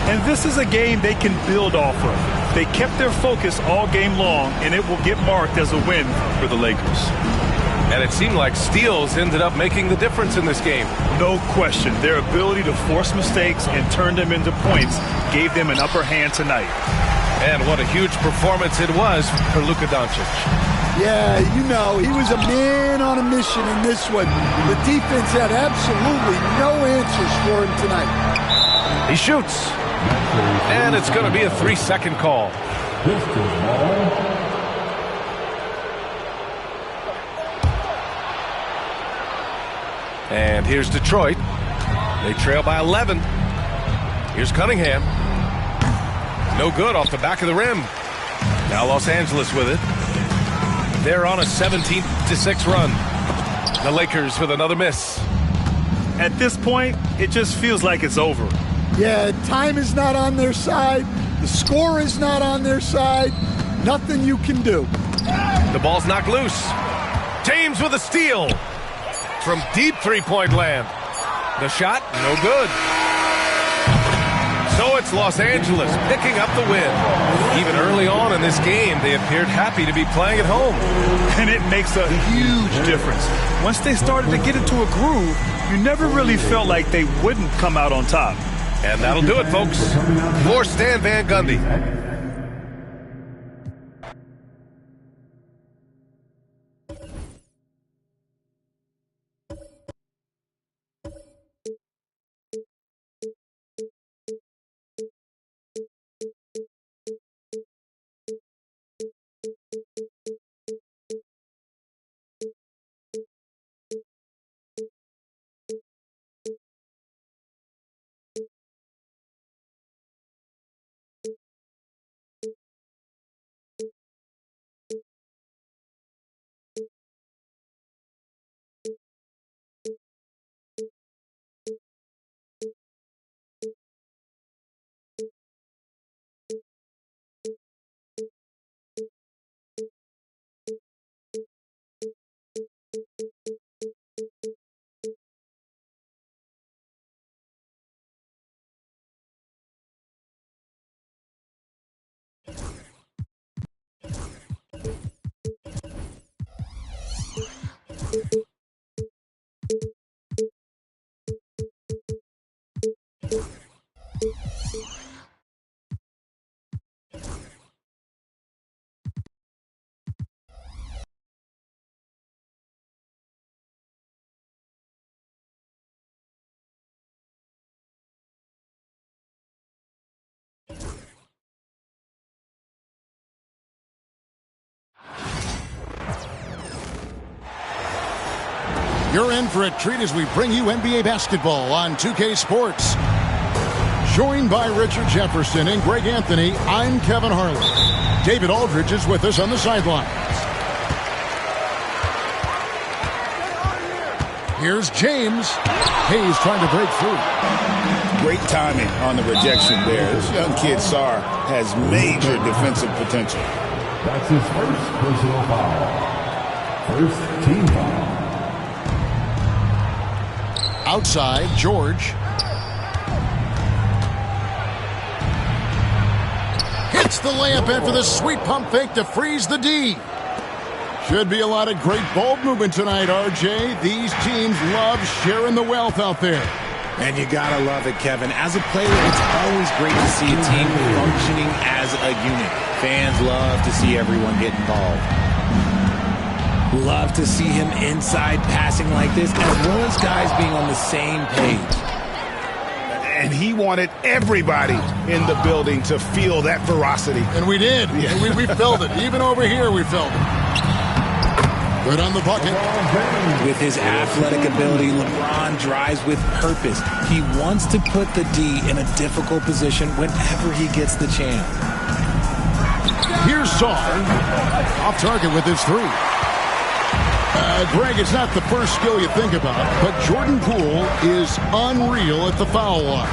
And this is a game they can build off of. They kept their focus all game long, and it will get marked as a win for the Lakers. And it seemed like steals ended up making the difference in this game. No question. Their ability to force mistakes and turn them into points gave them an upper hand tonight. And what a huge performance it was for Luka Doncic. Yeah, you know, he was a man on a mission in this one. The defense had absolutely no answers for him tonight. He shoots. And it's going to be a 3-second call. And here's Detroit. They trail by 11. Here's Cunningham. No good off the back of the rim. Now Los Angeles with it. They're on a 17-6 run. The Lakers with another miss. At this point, it just feels like it's over. Yeah, time is not on their side. The score is not on their side. Nothing you can do. The ball's knocked loose. James with a steal from deep three-point land. The shot, no good. So it's Los Angeles picking up the win. Even early on in this game, they appeared happy to be playing at home. And it makes a huge difference. Once they started to get into a groove, you never really felt like they wouldn't come out on top. And that'll do it, folks. For Stan Van Gundy. You're in for a treat as we bring you NBA basketball on 2K Sports. Joined by Richard Jefferson and Greg Anthony, I'm Kevin Harlan. David Aldridge is with us on the sidelines. Here's James. Hayes trying to break through. Great timing on the rejection there. This young kid, Sarr, has major defensive potential. That's his first personal foul. First team foul. Outside, George. Hits the layup after the sweet pump fake to freeze the D. Should be a lot of great ball movement tonight, RJ. These teams love sharing the wealth out there. And you gotta love it, Kevin. As a player, it's always great to see a team functioning as a unit. Fans love to see everyone get involved. Love to see him inside passing like this, as well as guys being on the same page. And he wanted everybody in the building to feel that ferocity. And we did. Yeah. And we felt it. Even over here, we felt it. Good on the bucket. With his athletic ability, LeBron drives with purpose. He wants to put the D in a difficult position whenever he gets the chance. Here's Sarr. Off target with his three. Greg, it's not the first skill you think about, but Jordan Poole is unreal at the foul line.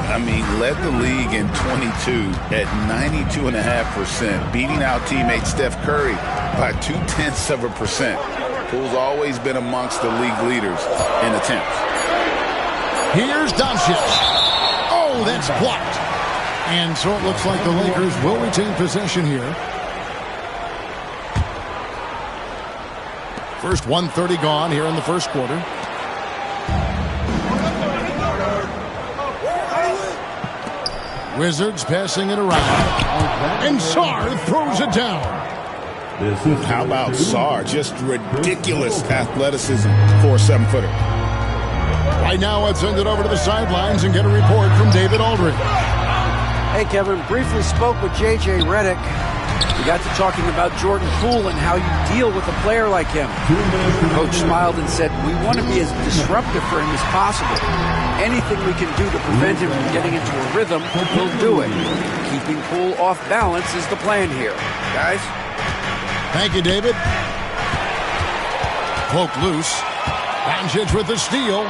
I mean, led the league in 22 at 92.5%, beating out teammate Steph Curry by 0.2%. Poole's always been amongst the league leaders in attempts. Here's Doncic. Oh, that's blocked. And so it looks like the Lakers will retain possession here. First 1:30 gone here in the first quarter. Wizards passing it around. And Sarr throws it down. How about Sarr? Just ridiculous athleticism for a 7-footer. Right now, let's send it over to the sidelines and get a report from David Aldridge. Hey, Kevin, briefly spoke with J.J. Redick. We got to talking about Jordan Poole and how you deal with a player like him. Coach smiled and said, we want to be as disruptive for him as possible. Anything we can do to prevent him from getting into a rhythm, we'll do it. Keeping Poole off balance is the plan here. Guys? Thank you, David. Poke loose. Doncic with the steal.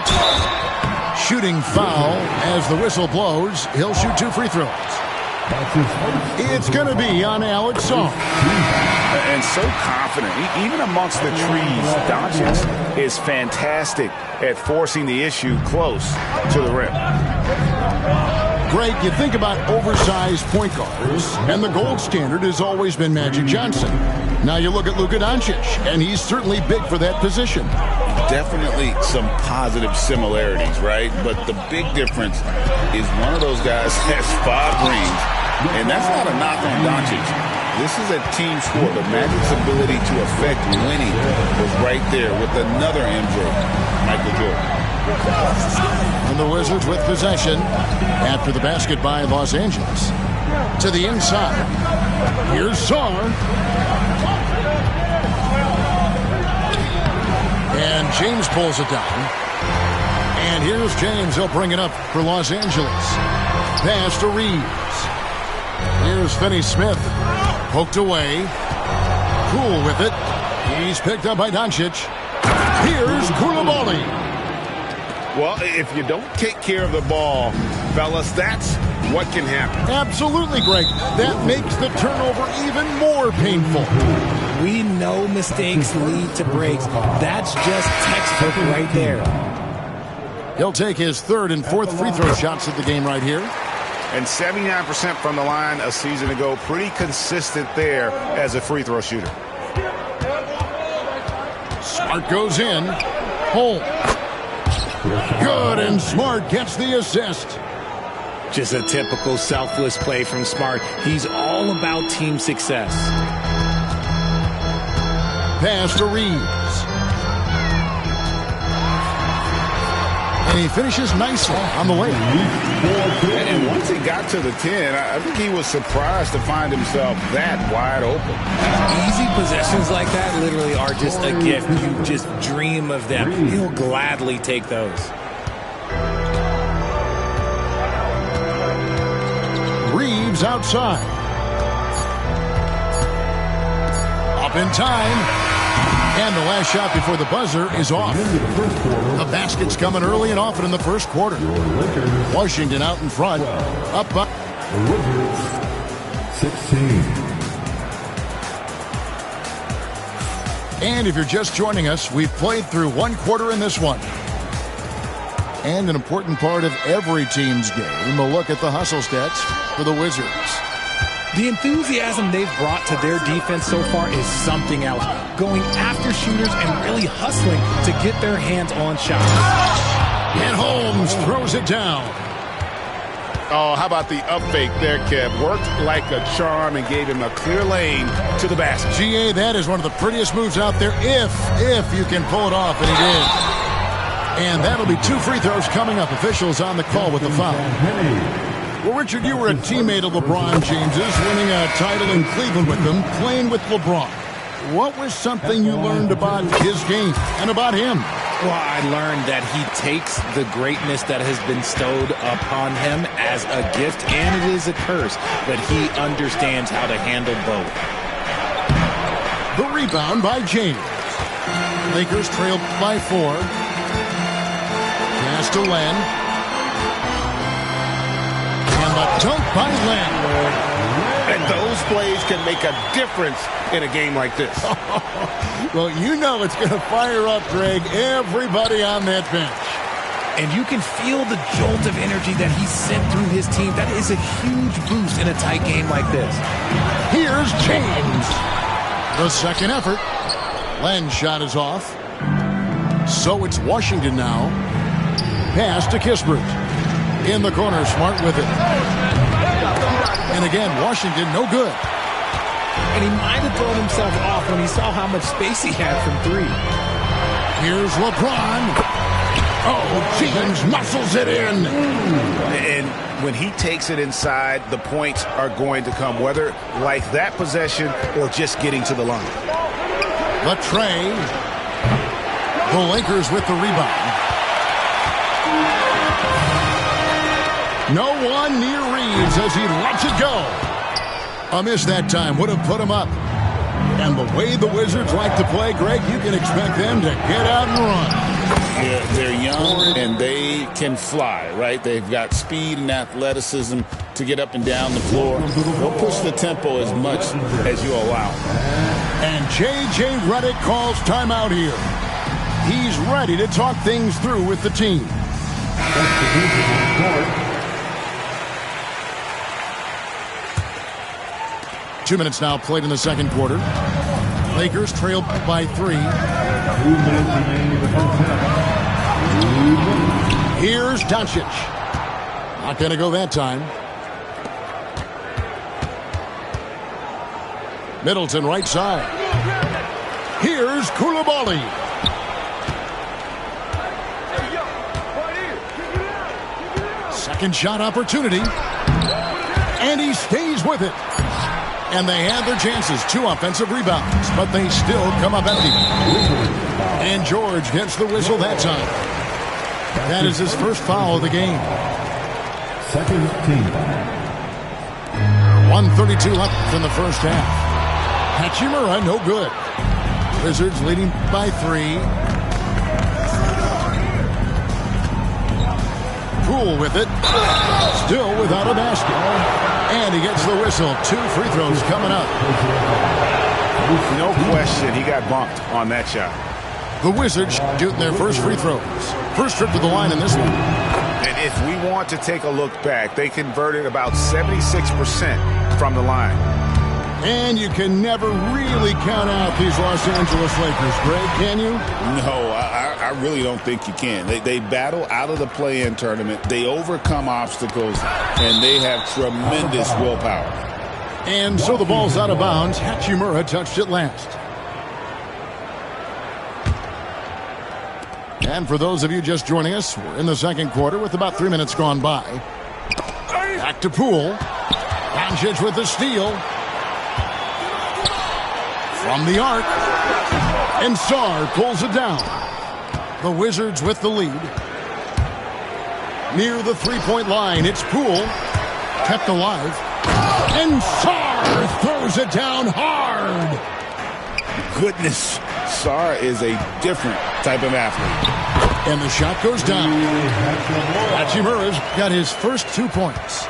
Shooting foul as the whistle blows. He'll shoot 2 free throws. It's going to be on Alex Sarr. And so confident. Even amongst the trees, Doncic is fantastic at forcing the issue close to the rim. Greg, you think about oversized point guards, and the gold standard has always been Magic Johnson. Now you look at Luka Doncic, and he's certainly big for that position. Definitely some positive similarities, right? But the big difference is one of those guys has 5 rings, and that's not a knock on Doncic. This is a team sport. The Magic's ability to affect winning was right there with another MJ, Michael Jordan. And the Wizards with possession after the basket by Los Angeles. To the inside. Here's Sarr. And James pulls it down. And here's James. He'll bring it up for Los Angeles. Pass to Reeves. Here's Finney-Smith. Poked away. Cool with it. He's picked up by Doncic. Here's Koulibaly. Well, if you don't take care of the ball, fellas, that's what can happen. Absolutely, Greg. That makes the turnover even more painful. We know mistakes lead to breaks. That's just textbook right there. He'll take his 3rd and 4th free throw shots of the game right here. And 79% from the line a season ago. Pretty consistent there as a free throw shooter. Smart goes in. Holmes. Good, and Smart gets the assist. Just a typical selfless play from Smart. He's all about team success. Pass to Reeves. And he finishes nicely on the layup. And once he got to the 10, I think he was surprised to find himself that wide open. Easy possessions like that literally are just a gift. You just dream of them. He'll gladly take those. Reeves outside. Up in time. And the last shot before the buzzer is off. The basket's coming early and often in the first quarter. Washington out in front. Up by 16. And if you're just joining us, we've played through one quarter in this one. And an important part of every team's game, a look at the hustle stats for the Wizards. The enthusiasm they've brought to their defense so far is something else. Going after shooters and really hustling to get their hands on shots. And Holmes throws it down. Oh, how about the up fake there, Kev? Worked like a charm and gave him a clear lane to the basket. GA, that is one of the prettiest moves out there if you can pull it off, and he did. And that'll be 2 free throws coming up. Officials on the call with the foul. Well, Richard, you were a teammate of LeBron James's, winning a title in Cleveland with him, playing with LeBron. What was something you learned about his game and about him? Well, I learned that he takes the greatness that has been bestowed upon him as a gift, and it is a curse, but he understands how to handle both. The rebound by James. Lakers trailed by 4. Pass to Len. And the dunk by Len. And those plays can make a difference in a game like this. Well, you know it's going to fire up, Greg, everybody on that bench. And you can feel the jolt of energy that he sent through his team. That is a huge boost in a tight game like this. Here's James. The second effort. Len's shot is off. So it's Washington now. Pass to Kispert. In the corner, Smart with it. And again, Washington no good. And he might have thrown himself off when he saw how much space he had from 3. Here's LeBron. Oh, James muscles it in. And when he takes it inside, the points are going to come, whether like that possession or just getting to the line. The tray. The Lakers with the rebound. No one near Reeves as he lets it go. A miss that time would have put him up. And the way the Wizards like to play, Greg, you can expect them to get out and run. Yeah, they're young and they can fly, right? They've got speed and athleticism to get up and down the floor. They'll push the tempo as much as you allow. And J.J. Redick calls timeout here. He's ready to talk things through with the team. 2 minutes now played in the second quarter. Lakers trailed by 3. 2 minutes remaining in the first half. Here's Doncic. Not going to go that time. Middleton right side. Here's Coulibaly. Second shot opportunity. And he stays with it. And they had their chances. 2 offensive rebounds, but they still come up empty. And George gets the whistle that time. That is his first foul of the game. Second team. 1:32 left in the first half. Hachimura, no good. Wizards leading by 3. Poole with it. Still without a basket. And he gets the whistle. 2 free throws coming up. No question, he got bumped on that shot. The Wizards shooting their first free throws. First trip to the line in this one. And if we want to take a look back, they converted about 76% from the line. And you can never really count out these Los Angeles Lakers, Greg, can you? No, I really don't think you can. They battle out of the play-in tournament. They overcome obstacles, and they have tremendous willpower. And so the ball's out of bounds. Hachimura touched it last. And for those of you just joining us, we're in the second quarter with about 3 minutes gone by. Back to Poole. Doncic with the steal. From the arc. And Sarr pulls it down. The Wizards with the lead. Near the three-point line, it's Poole. Kept alive. And Sarr throws it down hard. Goodness, Sarr is a different type of athlete. And the shot goes down. Hachimura's got his first 2 points.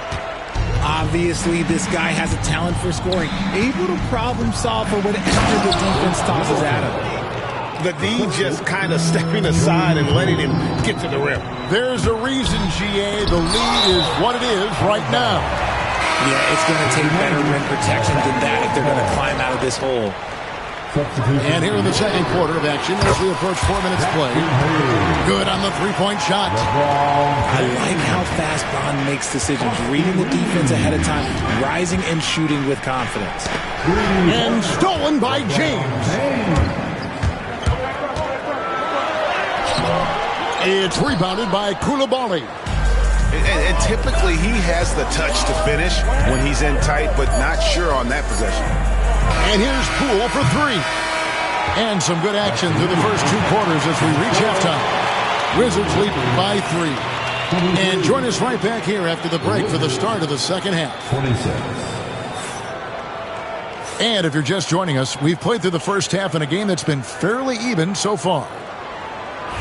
Obviously, this guy has a talent for scoring. Able to problem solve for whatever the defense tosses at him. The D just kind of stepping aside and letting him get to the rim. There's a reason, GA, the lead is what it is right now. Yeah, it's going to take better rim protection than that if they're going to climb out of this hole. And here in the second quarter of action as we approach 4 minutes play. Good on the three-point shot. I like how fast Bond makes decisions, reading the defense ahead of time, rising and shooting with confidence. And stolen by James. It's rebounded by Coulibaly. And typically he has the touch to finish when he's in tight, but not sure on that possession. And here's Poole for three. And some good action through the first 2 quarters as we reach halftime. Wizards lead by 3. And join us right back here after the break for the start of the second half. 26. And if you're just joining us, we've played through the first half in a game that's been fairly even so far.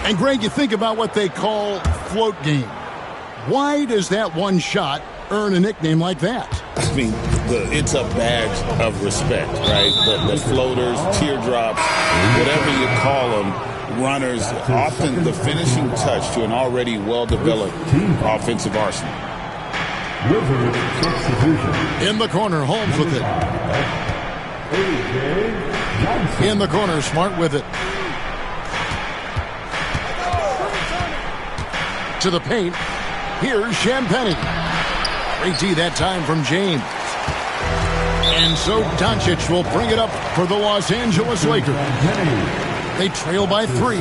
And Greg, you think about what they call float game. Why does that one shot earn a nickname like that? I mean, it's a badge of respect, right? The floaters, teardrops, whatever you call them, runners, often the finishing touch to an already well-developed offensive arsenal. In the corner, Holmes with it. In the corner, Smart with it. To the paint. Here's Champagnie. Great D that time from James. And so Doncic will bring it up for the Los Angeles Lakers. They trail by 3.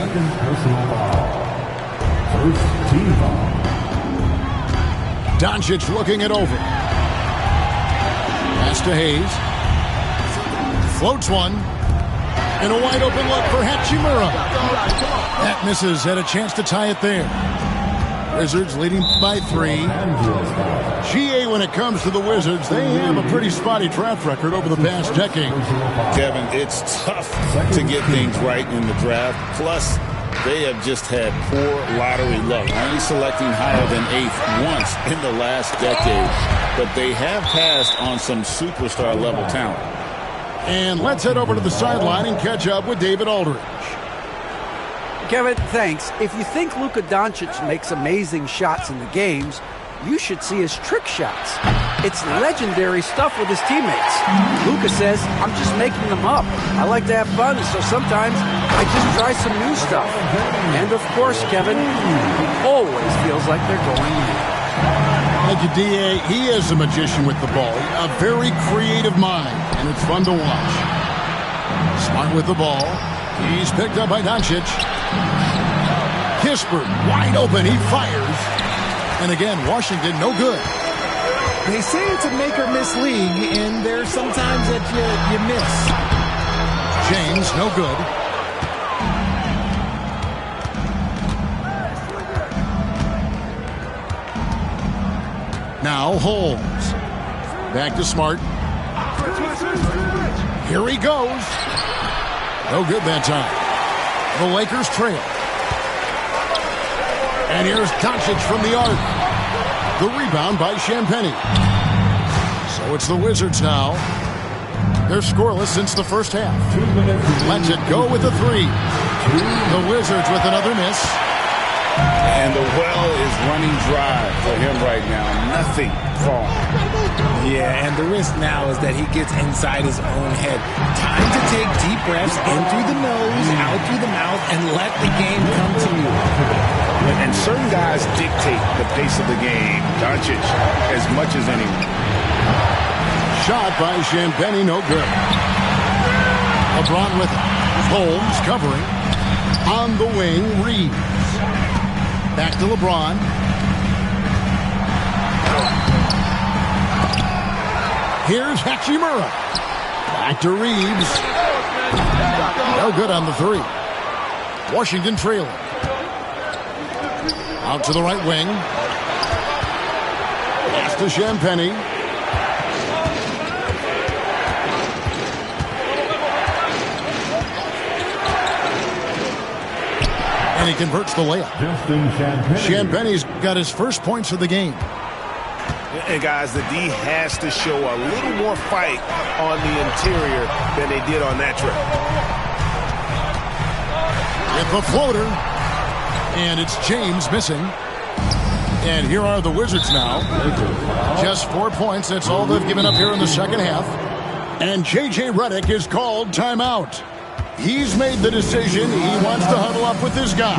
Doncic looking it over. Pass to Hayes. Floats one. And a wide open look for Hachimura. That misses. Had a chance to tie it there. Wizards leading by 3. GA, when it comes to the Wizards, they have a pretty spotty track record over the past decade. Kevin, it's tough to get things right in the draft. Plus, they have just had poor lottery luck, only selecting higher than 8th once in the last decade. But they have passed on some superstar-level talent. And let's head over to the sideline and catch up with David Aldridge. Kevin, thanks. If you think Luka Doncic makes amazing shots in the games, you should see his trick shots. It's legendary stuff with his teammates. Luka says, I'm just making them up. I like to have fun, so sometimes I just try some new stuff. And of course, Kevin, he always feels like they're going in. Thank you, D.A. He is a magician with the ball. A very creative mind, and it's fun to watch. Smart with the ball. He's picked up by Doncic. Kispert, wide open, he fires. And again, Washington, no good. They say it's a make-or-miss league, and there's sometimes that you miss. James, no good. Now Holmes. Back to Smart. Here he goes. No good that time. The Lakers trail. And here's Doncic from the arc. The rebound by Champagnie. So it's the Wizards now. They're scoreless since the first half. Lets it go with a 3. The Wizards with another miss. And the well is running dry for him right now. Nothing falling. Yeah, and the risk now is that he gets inside his own head. Time to take deep breaths in through the nose, out through the mouth, and let the game come to you. And certain guys dictate the pace of the game. Doncic, as much as anyone. Shot by Champagnie, no good. LeBron with it. Holmes covering. On the wing, Reeves. Back to LeBron. Here's Hachimura. Back to Reeves. No good on the three. Washington trailing. Out to the right wing. Pass to Champagnie. And he converts the layup. Champagnie's got his first points of the game. And guys, the D has to show a little more fight on the interior than they did on that trip. With the floater. And it's James missing. And here are the Wizards now. Just 4 points. That's all they've given up here in the second half. And J.J. Redick is called timeout. He's made the decision. He wants to huddle up with his guys.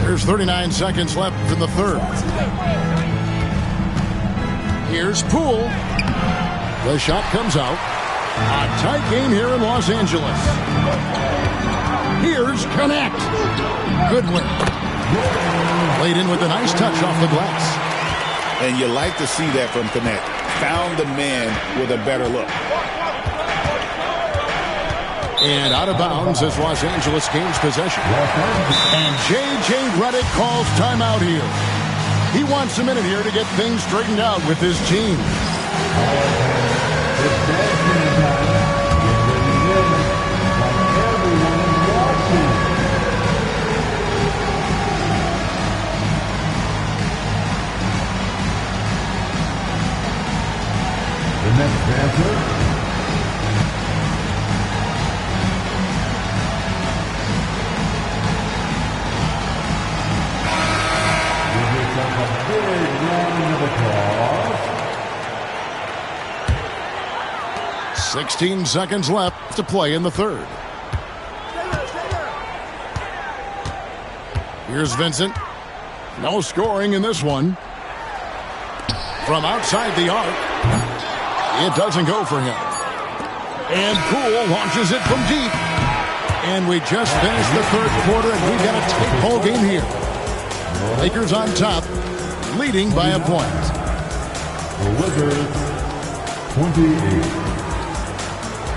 There's 39 seconds left in the third. Here's Poole. The shot comes out. A tight game here in Los Angeles. Here's Connect. Good win. Played in with a nice touch off the glass. And you like to see that from Connect. Found the man with a better look. And out of bounds as Los Angeles gains possession. And J.J. Redick calls timeout here. He wants a minute here to get things straightened out with his team. The next answer. 16 seconds left to play in the third. Here's Vincent. No scoring in this one. From outside the arc. It doesn't go for him. And Poole launches it from deep. And we just finished the third quarter, and we've got a tight ball game here. Lakers on top, leading by a point. The Wizards, 28.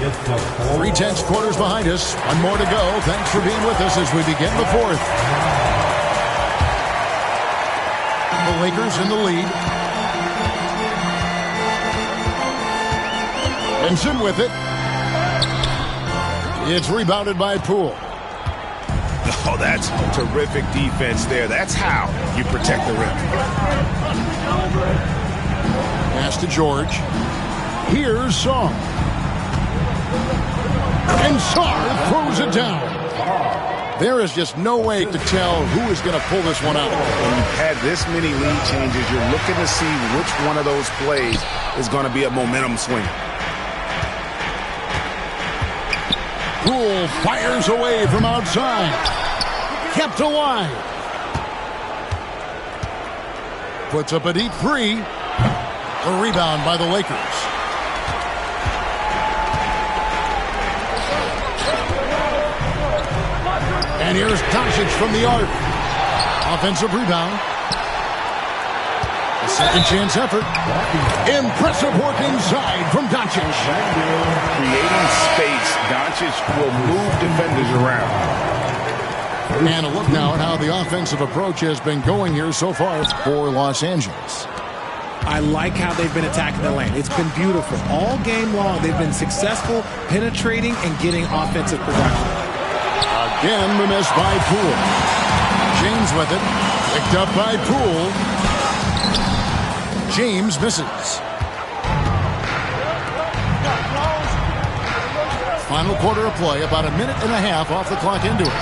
3/10 quarters behind us. One more to go. Thanks for being with us as we begin the fourth. The Lakers in the lead. Benson with it. It's rebounded by Poole. Oh, that's terrific defense there. That's how you protect the rim. Pass to George. Here's Song. And Sarr throws it down. There is just no way to tell who is going to pull this one out. When you've had this many lead changes, you're looking to see which one of those plays is going to be a momentum swing. Poole fires away from outside. Kept alive. Puts up a deep three. A rebound by the Lakers. And here's Doncic from the arc. Offensive rebound. A second chance effort. Impressive work inside from Doncic. Creating space. Doncic will move defenders around. And a look now at how the offensive approach has been going here so far for Los Angeles. I like how they've been attacking the lane. It's been beautiful. All game long, they've been successful penetrating and getting offensive production. Again, the miss by Poole. James with it. Picked up by Poole. James misses. Final quarter of play, about a minute and a half off the clock into it.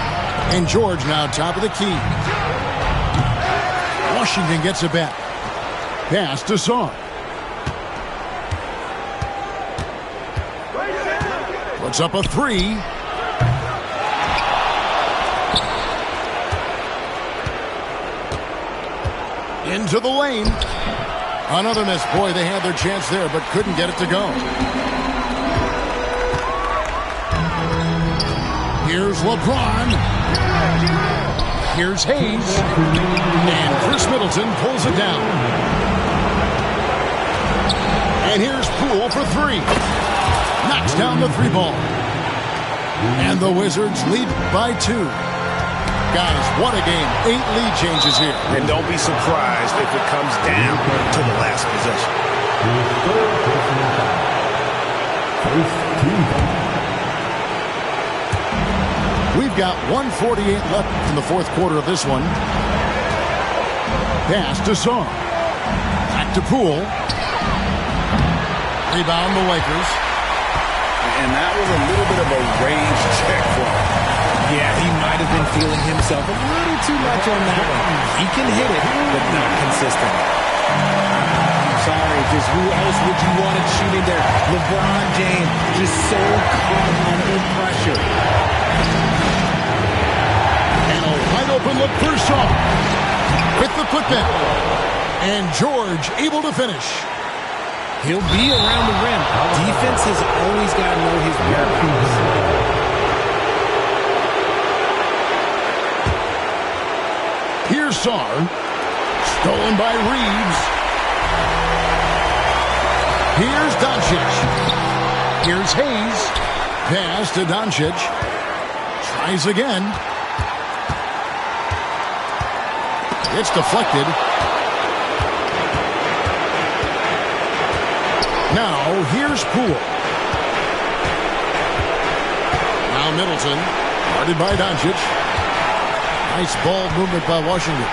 And George now top of the key. Washington gets it back. Pass to Song. Puts up a three. Into the lane. Another miss. Boy, they had their chance there, but couldn't get it to go. Here's LeBron. Here's Hayes. And Chris Middleton pulls it down. And here's Poole for three. Knocks down the three ball. And the Wizards lead by 2. Guys, what a game. 8 lead changes here. And don't be surprised if it comes down to the last possession. We've got 1:48 left in the fourth quarter of this one. Pass to Song. Back to Poole. Rebound the Lakers. And that was a little bit of a range check for him. Yeah, he might have been feeling himself a little too much on that one. He can hit it, but not consistent. Sorry, just who else would you want it shooting there? LeBron James, just so calm under pressure. And a wide open look for Shaw. With the putback. And George able to finish. He'll be around the rim. Defense has always got to know his whereabouts. Here's Sarr. Stolen by Reeves. Here's Doncic. Here's Hayes. Pass to Doncic. Tries again. It's deflected. Now, here's Poole. Now Middleton. Guarded by Doncic. Nice ball movement by Washington.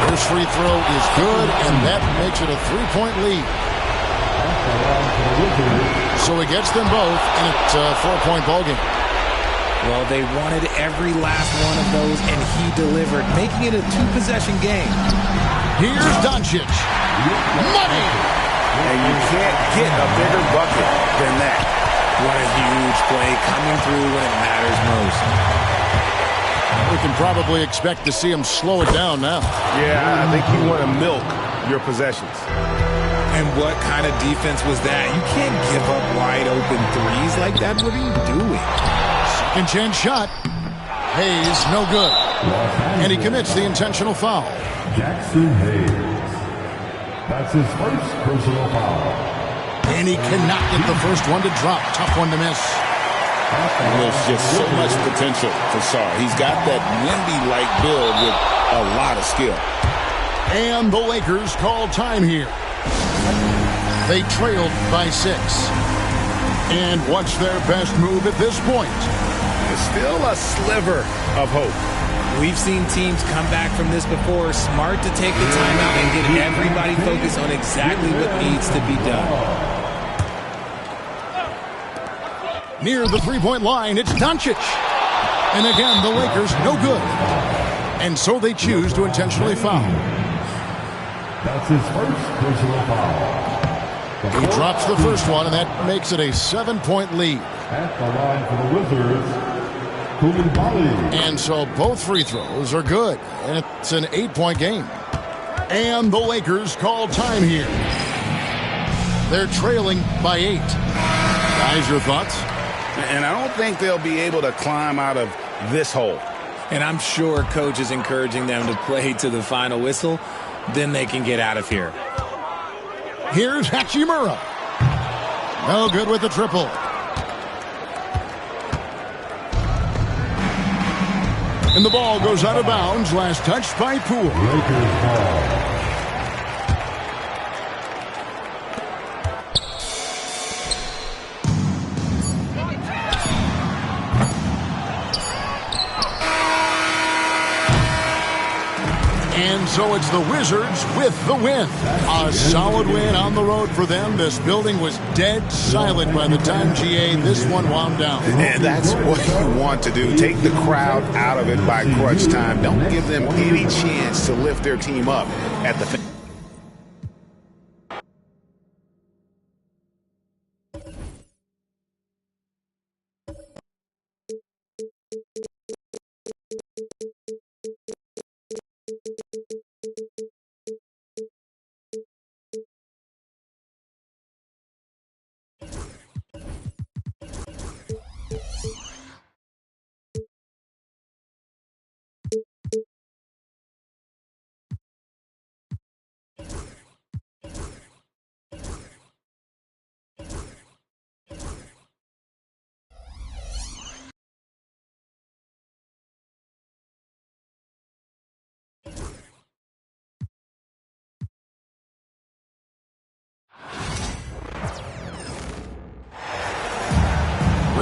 First free throw is good, and that makes it a 3-point lead. So he gets them both, and it's a 4-point ballgame. Well, they wanted every last one of those, and he delivered, making it a 2-possession game. Here's Doncic. Money! And you can't get a bigger bucket than that. What a huge play coming through when it matters most. We can probably expect to see him slow it down now. Yeah, I think you want to milk your possessions. And what kind of defense was that? You can't give up wide open threes like that. What are you doing? Second chance shot. Hayes, no good. And he commits the intentional foul. Jackson Hayes. That's his first personal foul. And he cannot get the first one to drop. Tough one to miss. There's just so much potential for Sarr. He's got that Wemby-like build with a lot of skill. And the Lakers call time here. They trailed by 6. And what's their best move at this point? Still a sliver of hope. We've seen teams come back from this before. Smart to take the timeout and get everybody focused on exactly what needs to be done. Near the three-point line, it's Doncic. And again, the Lakers no good. And so they choose to intentionally foul. That's his first personal foul. He drops the first one, and that makes it a 7-point lead. At the line for the Wizards, Koulibaly. And so both free throws are good, and it's an 8-point game. And the Lakers call time here. They're trailing by 8. Guys, your thoughts? And I don't think they'll be able to climb out of this hole. And I'm sure coach is encouraging them to play to the final whistle. Then they can get out of here. Here's Hachimura. No good with the triple. And the ball goes out of bounds. Last touched by Poole. Lakers ball. And so it's the Wizards with the win. A solid win on the road for them. This building was dead silent by the time GA this one wound down. And that's what you want to do. Take the crowd out of it by crunch time. Don't give them any chance to lift their team up at the finish.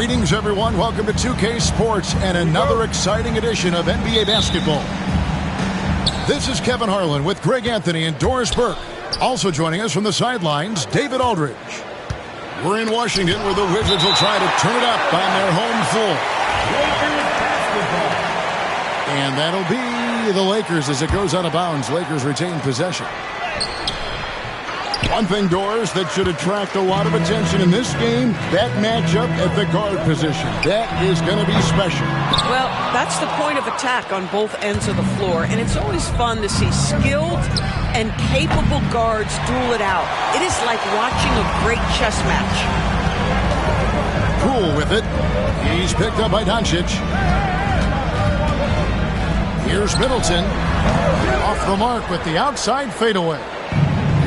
Greetings, everyone. Welcome to 2K Sports and another exciting edition of NBA basketball. This is Kevin Harlan with Greg Anthony and Doris Burke. Also joining us from the sidelines, David Aldridge. We're in Washington where the Wizards will try to turn it up on their home floor. And that'll be the Lakers as it goes out of bounds. Lakers retain possession. One thing, Doris, that should attract a lot of attention in this game, that matchup at the guard position. That is going to be special. Well, that's the point of attack on both ends of the floor, and it's always fun to see skilled and capable guards duel it out. It is like watching a great chess match. Poole with it. He's picked up by Doncic. Here's Middleton. Off the mark with the outside fadeaway.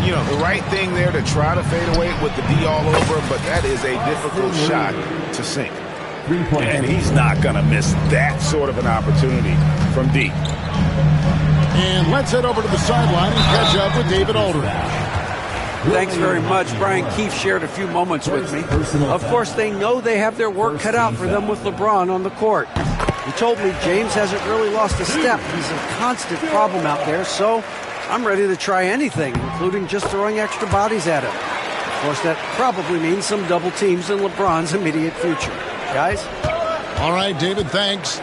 You know, the right thing there to try to fade away with the D all over, but that is a difficult shot to sink. And he's not going to miss that sort of an opportunity from D. And let's head over to the sideline and catch up with David Aldridge. Thanks very much. Brian Keefe shared a few moments with me. Of course, they know they have their work cut out for them with LeBron on the court. He told me James hasn't really lost a step. He's a constant problem out there, so I'm ready to try anything, including just throwing extra bodies at him. Of course, that probably means some double teams in LeBron's immediate future. Guys? All right, David, thanks.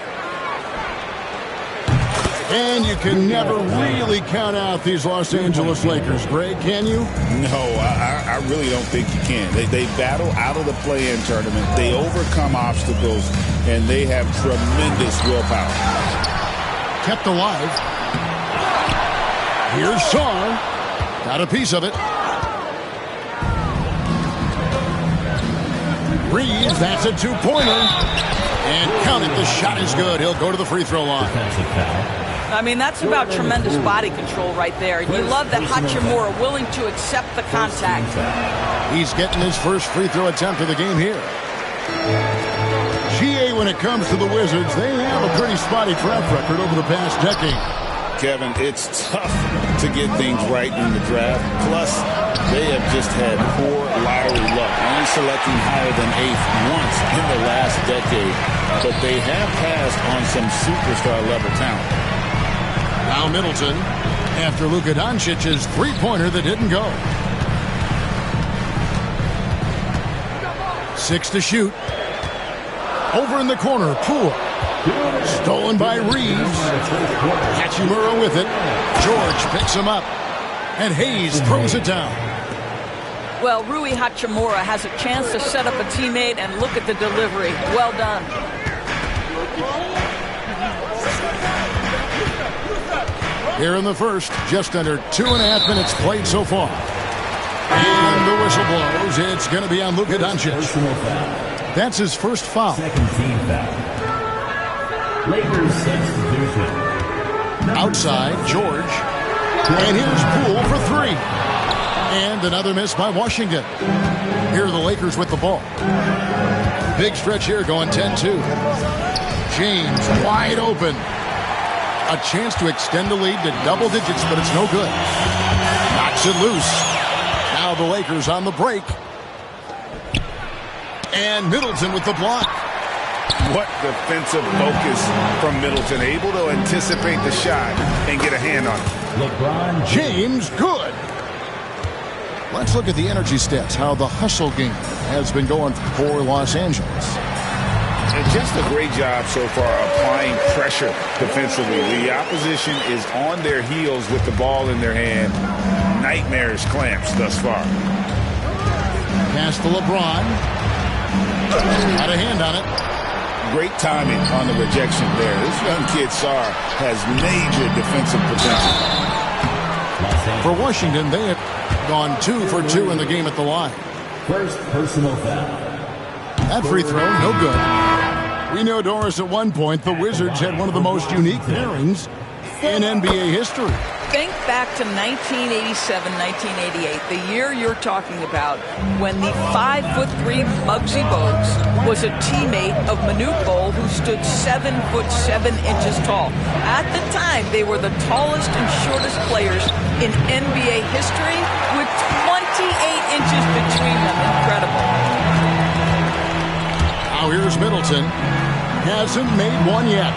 And you can never really count out these Los Angeles Lakers, Greg, can you? No, I really don't think you can. They battle out of the play-in tournament. They overcome obstacles, and they have tremendous willpower. Kept alive. Here's Sarr. Got a piece of it. Reeves, that's a two-pointer. And count it, the shot is good. He'll go to the free throw line. I mean, that's about tremendous body control right there. You love that Hachimura willing to accept the contact. He's getting his first free throw attempt of the game here. GA, when it comes to the Wizards, they have a pretty spotty track record over the past decade. Kevin, it's tough to get things right in the draft. Plus, they have just had poor lottery luck, only selecting higher than 8th once in the last decade. But they have passed on some superstar-level talent. Now Middleton, after Luka Doncic's three-pointer that didn't go. 6 to shoot. Over in the corner, Poole. Stolen by Reeves. Hachimura with it. George picks him up. And Hayes throws it down. Well, Rui Hachimura has a chance to set up a teammate, and look at the delivery. Well done. Here in the first, just under 2.5 minutes played so far. And the whistle blows. It's going to be on Luka Doncic. That's his first foul. Second team foul. Lakers substitution. Outside, George. And here's Poole for 3. And another miss by Washington. Here are the Lakers with the ball. Big stretch here going 10-2. James wide open. A chance to extend the lead to double digits, but it's no good. Knocks it loose. Now the Lakers on the break. And Middleton with the block. What defensive focus from Middleton, able to anticipate the shot and get a hand on it. LeBron James, good. Let's look at the energy stats, how the hustle game has been going for Los Angeles. And just a great job so far applying pressure defensively. The opposition is on their heels with the ball in their hand. Nightmarish clamps thus far. Pass to LeBron. Had a hand on it. Great timing on the rejection there. This young kid, Sarr, has major defensive potential. For Washington, they have gone 2 for 2 in the game at the line. first personal foul. That free throw, no good. We know, Doris, at one point, the Wizards had one of the most unique pairings in NBA history. Think back to 1987, 1988, the year you're talking about, when the 5'3" Muggsy Bogues was a teammate of Manute Bol, who stood 7'7" tall. At the time, they were the tallest and shortest players in NBA history, with 28 inches between them. Incredible. Now here's Here's Middleton. Hasn't made one yet.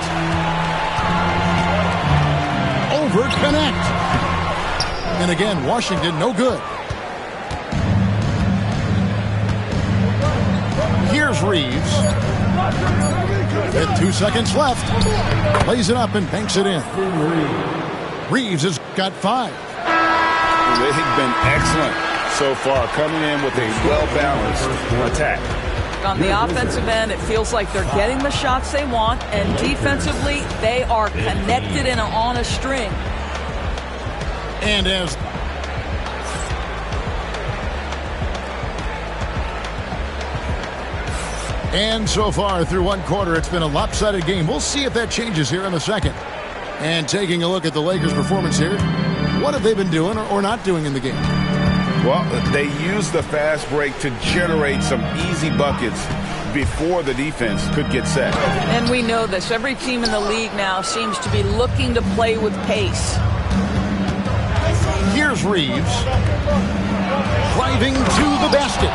Over connect. And again, Washington no good. Here's Reeves. With 2 seconds left. Plays it up and banks it in. Reeves has got 5. They've been excellent so far, coming in with a well-balanced attack. On the offensive end, it feels like they're getting the shots they want, and defensively, they are connected and on a string. And so far through one quarter, it's been a lopsided game. We'll see if that changes here in the second. And taking a look at the Lakers' performance here, what have they been doing or not doing in the game? Well, they used the fast break to generate some easy buckets before the defense could get set. And we know this. Every team in the league now seems to be looking to play with pace. Here's Reeves. Driving to the basket.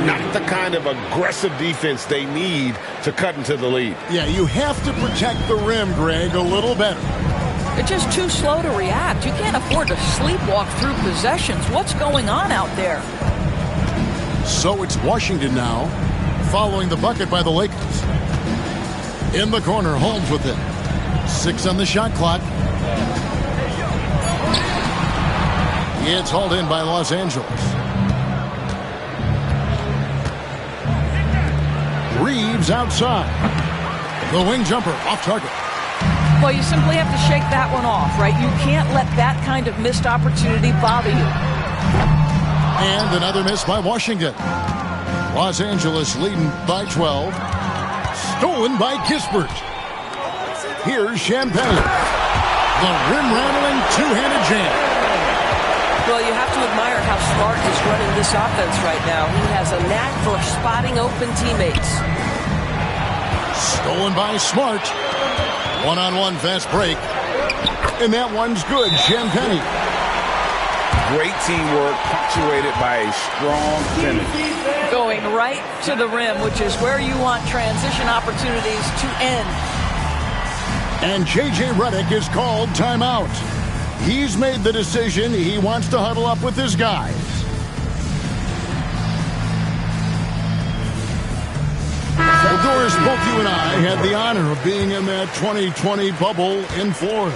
Not the kind of aggressive defense they need to cut into the lead. Yeah, you have to protect the rim, Greg, a little better. They're just too slow to react. You can't afford to sleepwalk through possessions. What's going on out there? So it's Washington now, following the bucket by the Lakers. In the corner, Holmes with it. 6 on the shot clock. It's hauled in by Los Angeles. Reeves outside. The wing jumper off target. Well, you simply have to shake that one off, right? You can't let that kind of missed opportunity bother you. And another miss by Washington. Los Angeles leading by 12. Stolen by Kispert. Here's Champagne. The rim-rattling two-handed jam. Well, you have to admire how Smart is running this offense right now. He has a knack for spotting open teammates. Stolen by Smart. One-on-one fast break. And that one's good. Champagne. Great teamwork punctuated by a strong finish. Going right to the rim, which is where you want transition opportunities to end. And J.J. Redick is called timeout. He's made the decision. He wants to huddle up with his guys. Well, Doris, both you and I had the honor of being in that 2020 bubble in Florida.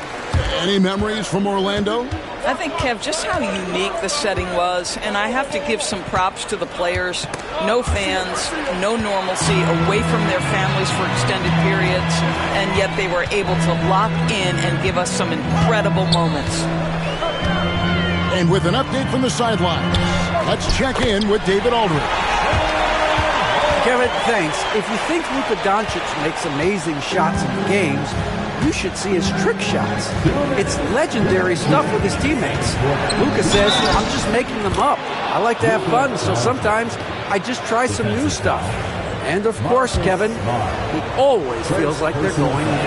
Any memories from Orlando? I think, Kev, just how unique the setting was, and I have to give some props to the players. No fans, no normalcy, away from their families for extended periods, and yet they were able to lock in and give us some incredible moments. And with an update from the sidelines, let's check in with David Aldridge. Kevin, thanks. If you think Luka Doncic makes amazing shots in the games, you should see his trick shots. It's legendary stuff with his teammates. Luka says, I'm just making them up. I like to have fun, so sometimes I just try some new stuff. And of course, Kevin, he always feels like they're going in.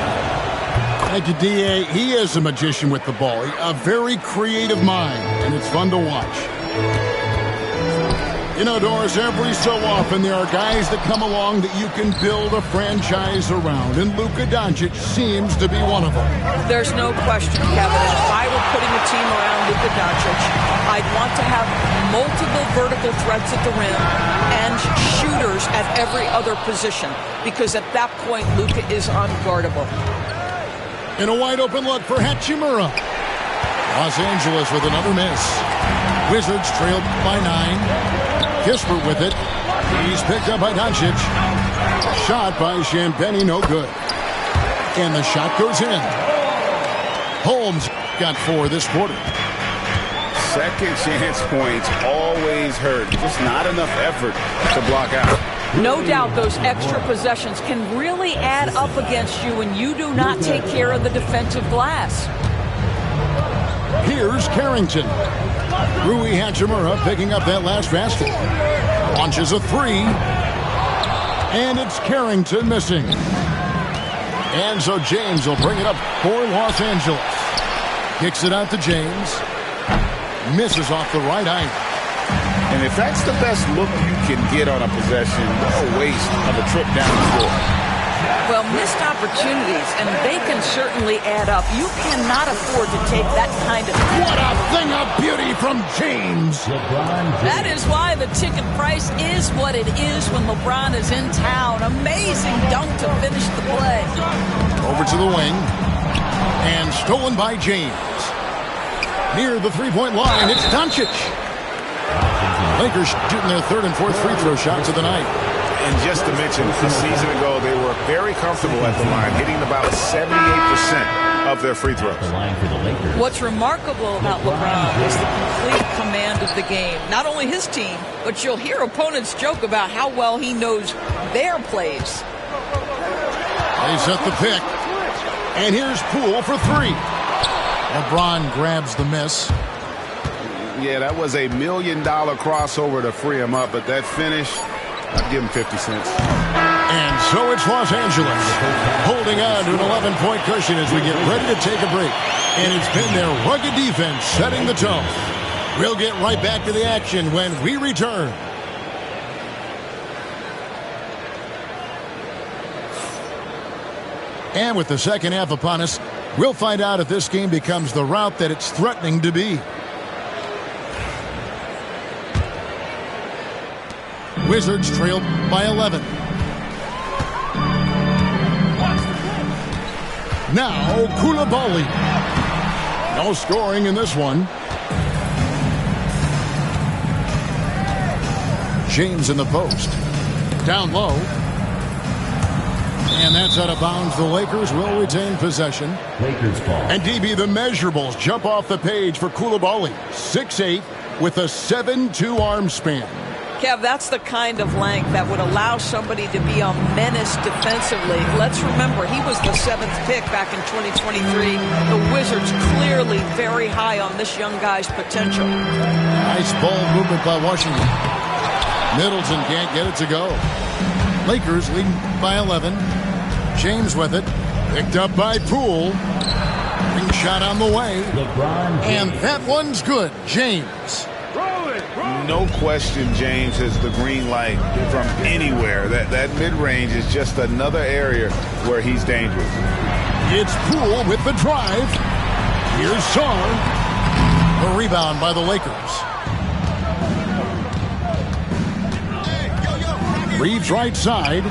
Thank you, D.A. He is a magician with the ball. A very creative mind, and it's fun to watch. You know, Doris, every so often there are guys that come along that you can build a franchise around, and Luka Doncic seems to be one of them. There's no question, Kevin. If I were putting a team around Luka Doncic, I'd want to have multiple vertical threats at the rim and shooters at every other position, because at that point, Luka is unguardable. And a wide-open look for Hachimura. Los Angeles with another miss. Wizards trailed by 9. Kispert with it. He's picked up by Doncic. Shot by Champagne, no good. And the shot goes in. Holmes got 4 this quarter. Second chance points always hurt. Just not enough effort to block out. No doubt those extra possessions can really add up against you when you do not take care of the defensive glass. Here's Carrington. Rui Hachimura picking up that last basket. Launches a 3. And it's Carrington missing. And so James will bring it up for Los Angeles. Kicks it out to James. Misses off the right iron. And if that's the best look you can get on a possession, what a waste of a trip down the floor. Well, missed opportunities, and they can certainly add up. You cannot afford to take that kind of... What a thing of beauty from James. That is why the ticket price is what it is when LeBron is in town. Amazing dunk to finish the play. Over to the wing. And stolen by James. Near the three-point line, it's Doncic. Lakers shooting their third and fourth free throw shots of the night. And just to mention, a season ago, they were very comfortable at the line, hitting about 78% of their free throws. What's remarkable about LeBron is the complete command of the game. Not only his team, but you'll hear opponents joke about how well he knows their plays. They set the pick. And here's Poole for three. LeBron grabs the miss. Yeah, that was $1 million crossover to free him up, but that finish, I'd give him 50 cents. And so it's Los Angeles holding on to an 11-point cushion as we get ready to take a break. And it's been their rugged defense setting the tone. We'll get right back to the action when we return. And with the second half upon us, we'll find out if this game becomes the route that it's threatening to be. Wizards trailed by 11. Now Koulibaly. No scoring in this one. James in the post. Down low. And that's out of bounds. The Lakers will retain possession. Lakers ball. And DB, the measurables jump off the page for Koulibaly. 6'8" with a 7'2" arm span. Kev, that's the kind of length that would allow somebody to be a menace defensively. Let's remember, he was the 7th pick back in 2023. The Wizards clearly very high on this young guy's potential. Nice ball movement by Washington. Middleton can't get it to go. Lakers leading by 11. James with it. Picked up by Poole. Ring shot on the way. And that one's good. James. No question James has the green light from anywhere. That mid-range is just another area where he's dangerous. It's Poole with the drive. Here's Song. The rebound by the Lakers. Reeves right side.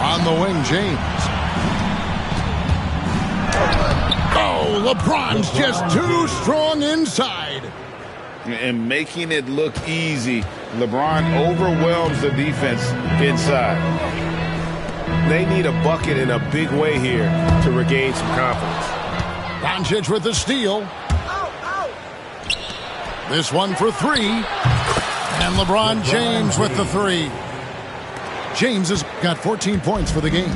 On the wing, James. Oh, LeBron's just too strong inside. And making it look easy, LeBron overwhelms the defense inside. They need a bucket in a big way here to regain some confidence. Doncic with the steal. This one for three. And LeBron James with the three. James has got 14 points for the game.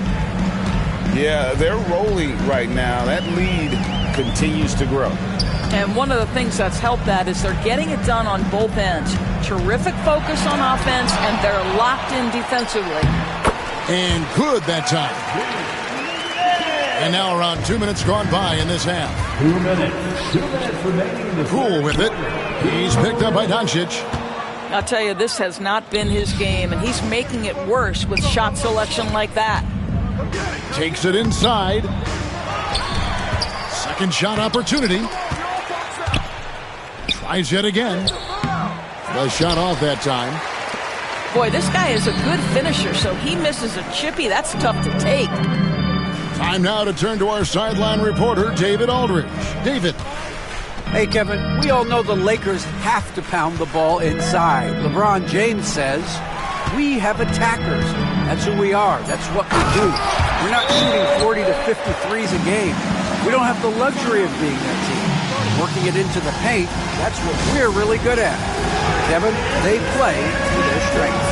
Yeah, they're rolling right now. That lead continues to grow. And one of the things that's helped that is they're getting it done on both ends. Terrific focus on offense, and they're locked in defensively. And good that time. And now around 2 minutes gone by in this half. 2 minutes. 2 minutes remaining. Poole with it. He's picked up by Doncic. I'll tell you, this has not been his game, and he's making it worse with shot selection like that. Takes it inside. Second shot opportunity. Tries yet again. The shot off that time. Boy, this guy is a good finisher, so he misses a chippy. That's tough to take. Time now to turn to our sideline reporter, David Aldridge. David. Hey, Kevin, we all know the Lakers have to pound the ball inside. LeBron James says, we have attackers. That's who we are. That's what we do. We're not shooting 40 to 53s a game. We don't have the luxury of being that team. Working it into the paint, that's what we're really good at. Kevin, they play to their strengths.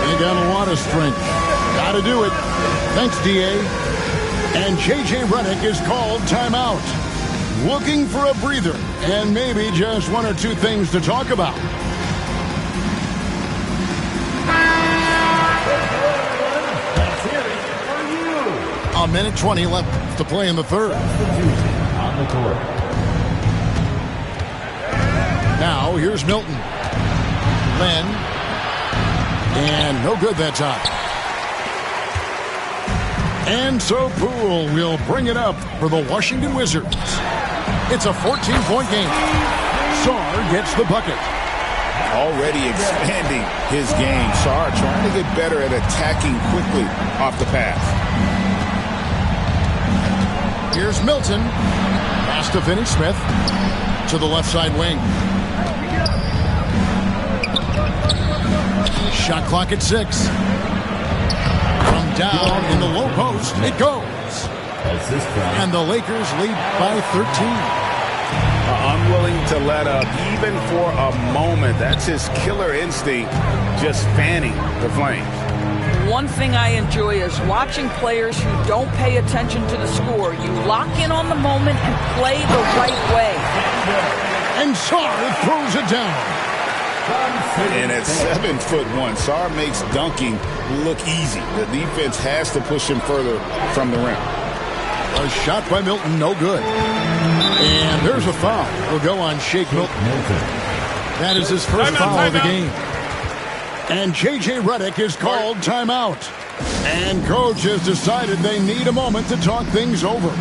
They got a lot of strength. Got to do it. Thanks, D.A. And J.J. Redick is called timeout. Looking for a breather and maybe just one or two things to talk about. A minute 20 left to play in the third. On the court. go. Here's Milton. Len. And no good that time. And so Poole will bring it up for the Washington Wizards. It's a 14-point game. Sarr gets the bucket. Already expanding his game. Sarr trying to get better at attacking quickly off the pass. Here's Milton. Pass to Finney Smith. To the left side wing. Shot clock at 6. From down in the low post, it goes. And the Lakers lead by 13. Unwilling to let up even for a moment. That's his killer instinct, just fanning the flames. One thing I enjoy is watching players who don't pay attention to the score. You lock in on the moment and play the right way. And Sarr throws it down. And at 7'1", Sarr makes dunking look easy. The defense has to push him further from the rim. A shot by Milton, no good. And there's a foul. Will go on Shake Milton. That is his first foul of the game. And J.J. Redick is called timeout. And coach has decided they need a moment to talk things over.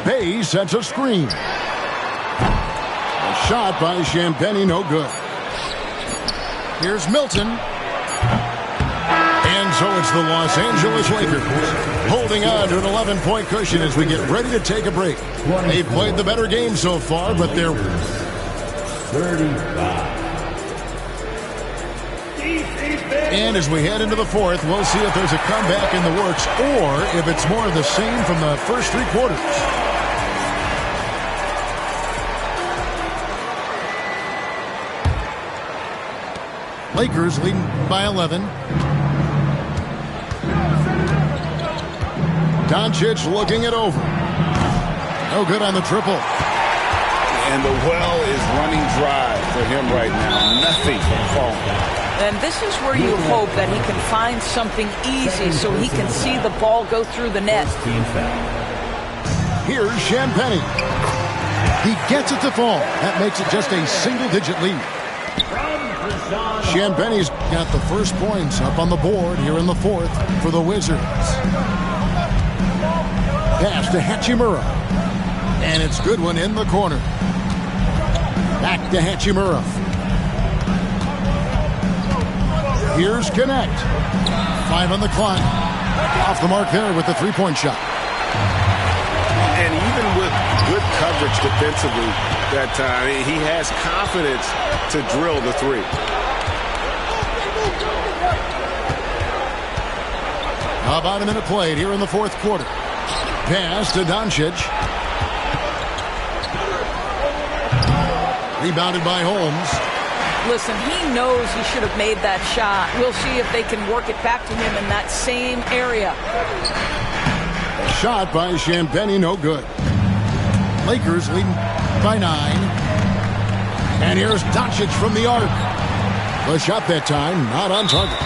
Bay sets a screen. A shot by Champagnie, no good. Here's Milton. And so it's the Los Angeles Lakers holding on to an 11-point cushion as we get ready to take a break. They've played the better game so far, but they're 35. And as we head into the fourth, we'll see if there's a comeback in the works or if it's more of the same from the first 3 quarters. Lakers leading by 11. Doncic looking it over. No good on the triple. And the well is running dry for him right now. Nothing from falling. And this is where you hope that he can find something easy so he can see the ball go through the net. Here's Champagnie. He gets it to fall. That makes it just a single-digit lead. Champagnie's got the first points up on the board here in the fourth for the Wizards. Pass to Hachimura. And it's good one in the corner. Back to Hachimura. Here's Connect. 5 on the clock. Off the mark there with the three-point shot. And even with good coverage defensively that time, he has confidence to drill the three. About a minute played here in the fourth quarter. Pass to Doncic. Rebounded by Holmes. Listen, he knows he should have made that shot. We'll see if they can work it back to him in that same area. Shot by Champagnie, no good. Lakers leading by 9. And here's Doncic from the arc. The shot that time, not on target.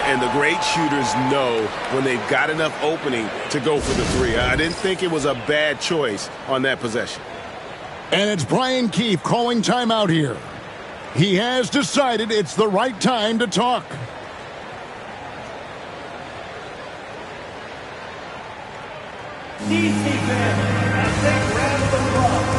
And the great shooters know when they've got enough opening to go for the three. I didn't think it was a bad choice on that possession. And it's Brian Keefe calling timeout here. He has decided it's the right time to talk. DC fans, take round of applause.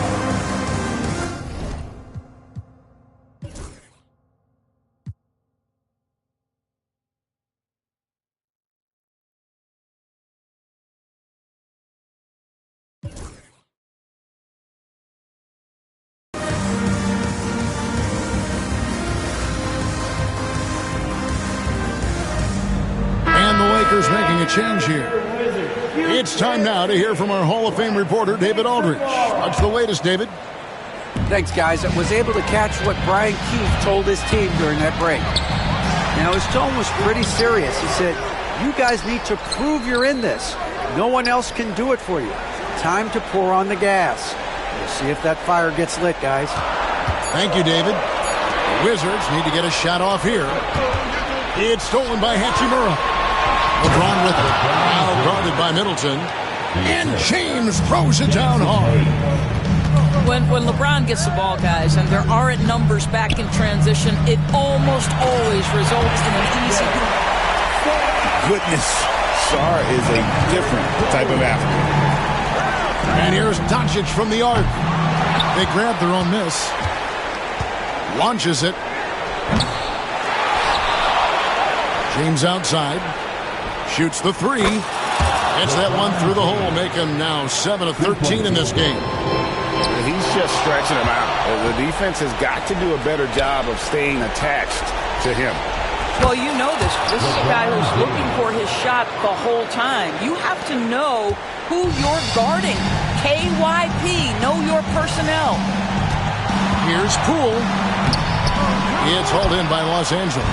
Making a change here. It's time now to hear from our Hall of Fame reporter, David Aldridge. What's the latest, David? Thanks, guys. I was able to catch what Brian Keefe told his team during that break. Now, his tone was pretty serious. He said, you guys need to prove you're in this. No one else can do it for you. Time to pour on the gas. We'll see if that fire gets lit, guys. Thank you, David. The Wizards need to get a shot off here. It's stolen by Hachimura. LeBron with it. Now guarded by Middleton. And James throws it down hard. When LeBron gets the ball, guys, and there aren't numbers back in transition, it almost always results in an easy. Goodness, Sarr is a different type of athlete. And here's Doncic from the arc. They grab their own miss. Launches it. James outside. Shoots the three. Gets that one through the hole. Make him now 7 of 13 in this game. He's just stretching him out. The defense has got to do a better job of staying attached to him. Well, you know this. This is a guy who's looking for his shot the whole time. You have to know who you're guarding. KYP, know your personnel. Here's Poole. It's hauled in by Los Angeles.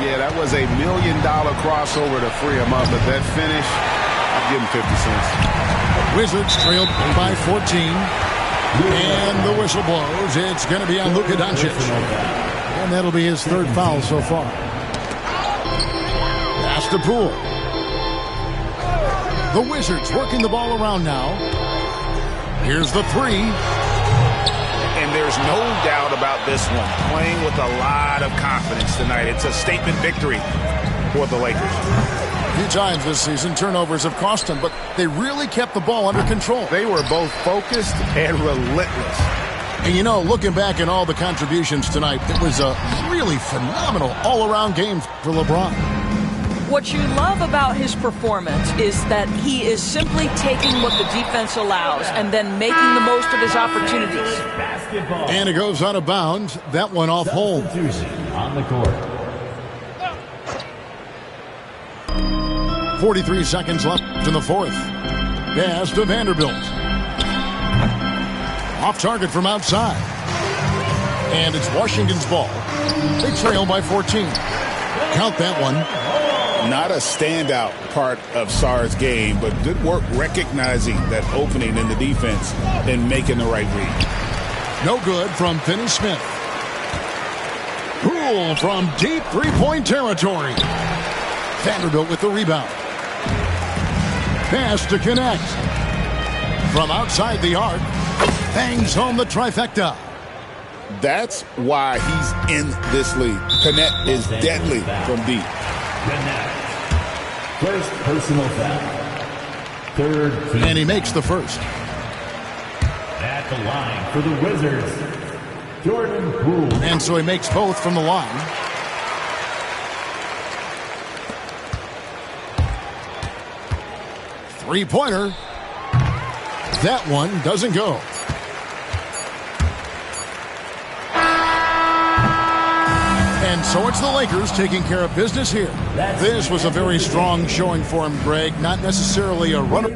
Yeah, that was $1 million crossover to free him up, but that finish, I'll give him 50 cents. Wizards trailed by 14. And the whistle blows. It's going to be on Luka Doncic. And that'll be his third foul so far. Pass to Poole. The Wizards working the ball around now. Here's the three. And there's no doubt about this one. Playing with a lot of confidence tonight. It's a statement victory for the Lakers. A few times this season, turnovers have cost them, but they really kept the ball under control. They were both focused and relentless. And you know, looking back at all the contributions tonight, it was a really phenomenal all-around game for LeBron. What you love about his performance is that he is simply taking what the defense allows and then making the most of his opportunities. And it goes out of bounds. That one off hold. On the court. 43 seconds left in the fourth. Pass to Vanderbilt. Off target from outside. And it's Washington's ball. They trail by 14. Count that one. Not a standout part of Sarr's game, but good work recognizing that opening in the defense and making the right read. No good from Finney Smith. Poole from deep three-point territory. Vanderbilt with the rebound. Pass to connect. From outside the arc, bangs home the trifecta. That's why he's in this league. Connect is deadly from deep. Connect. First personal foul. Third team. And he makes the first. At the line for the Wizards, Jordan Poole. And so he makes both from the line. Three-pointer. That one doesn't go. And so it's the Lakers taking care of business here. This was a very strong showing for him, Greg. Not necessarily a runner.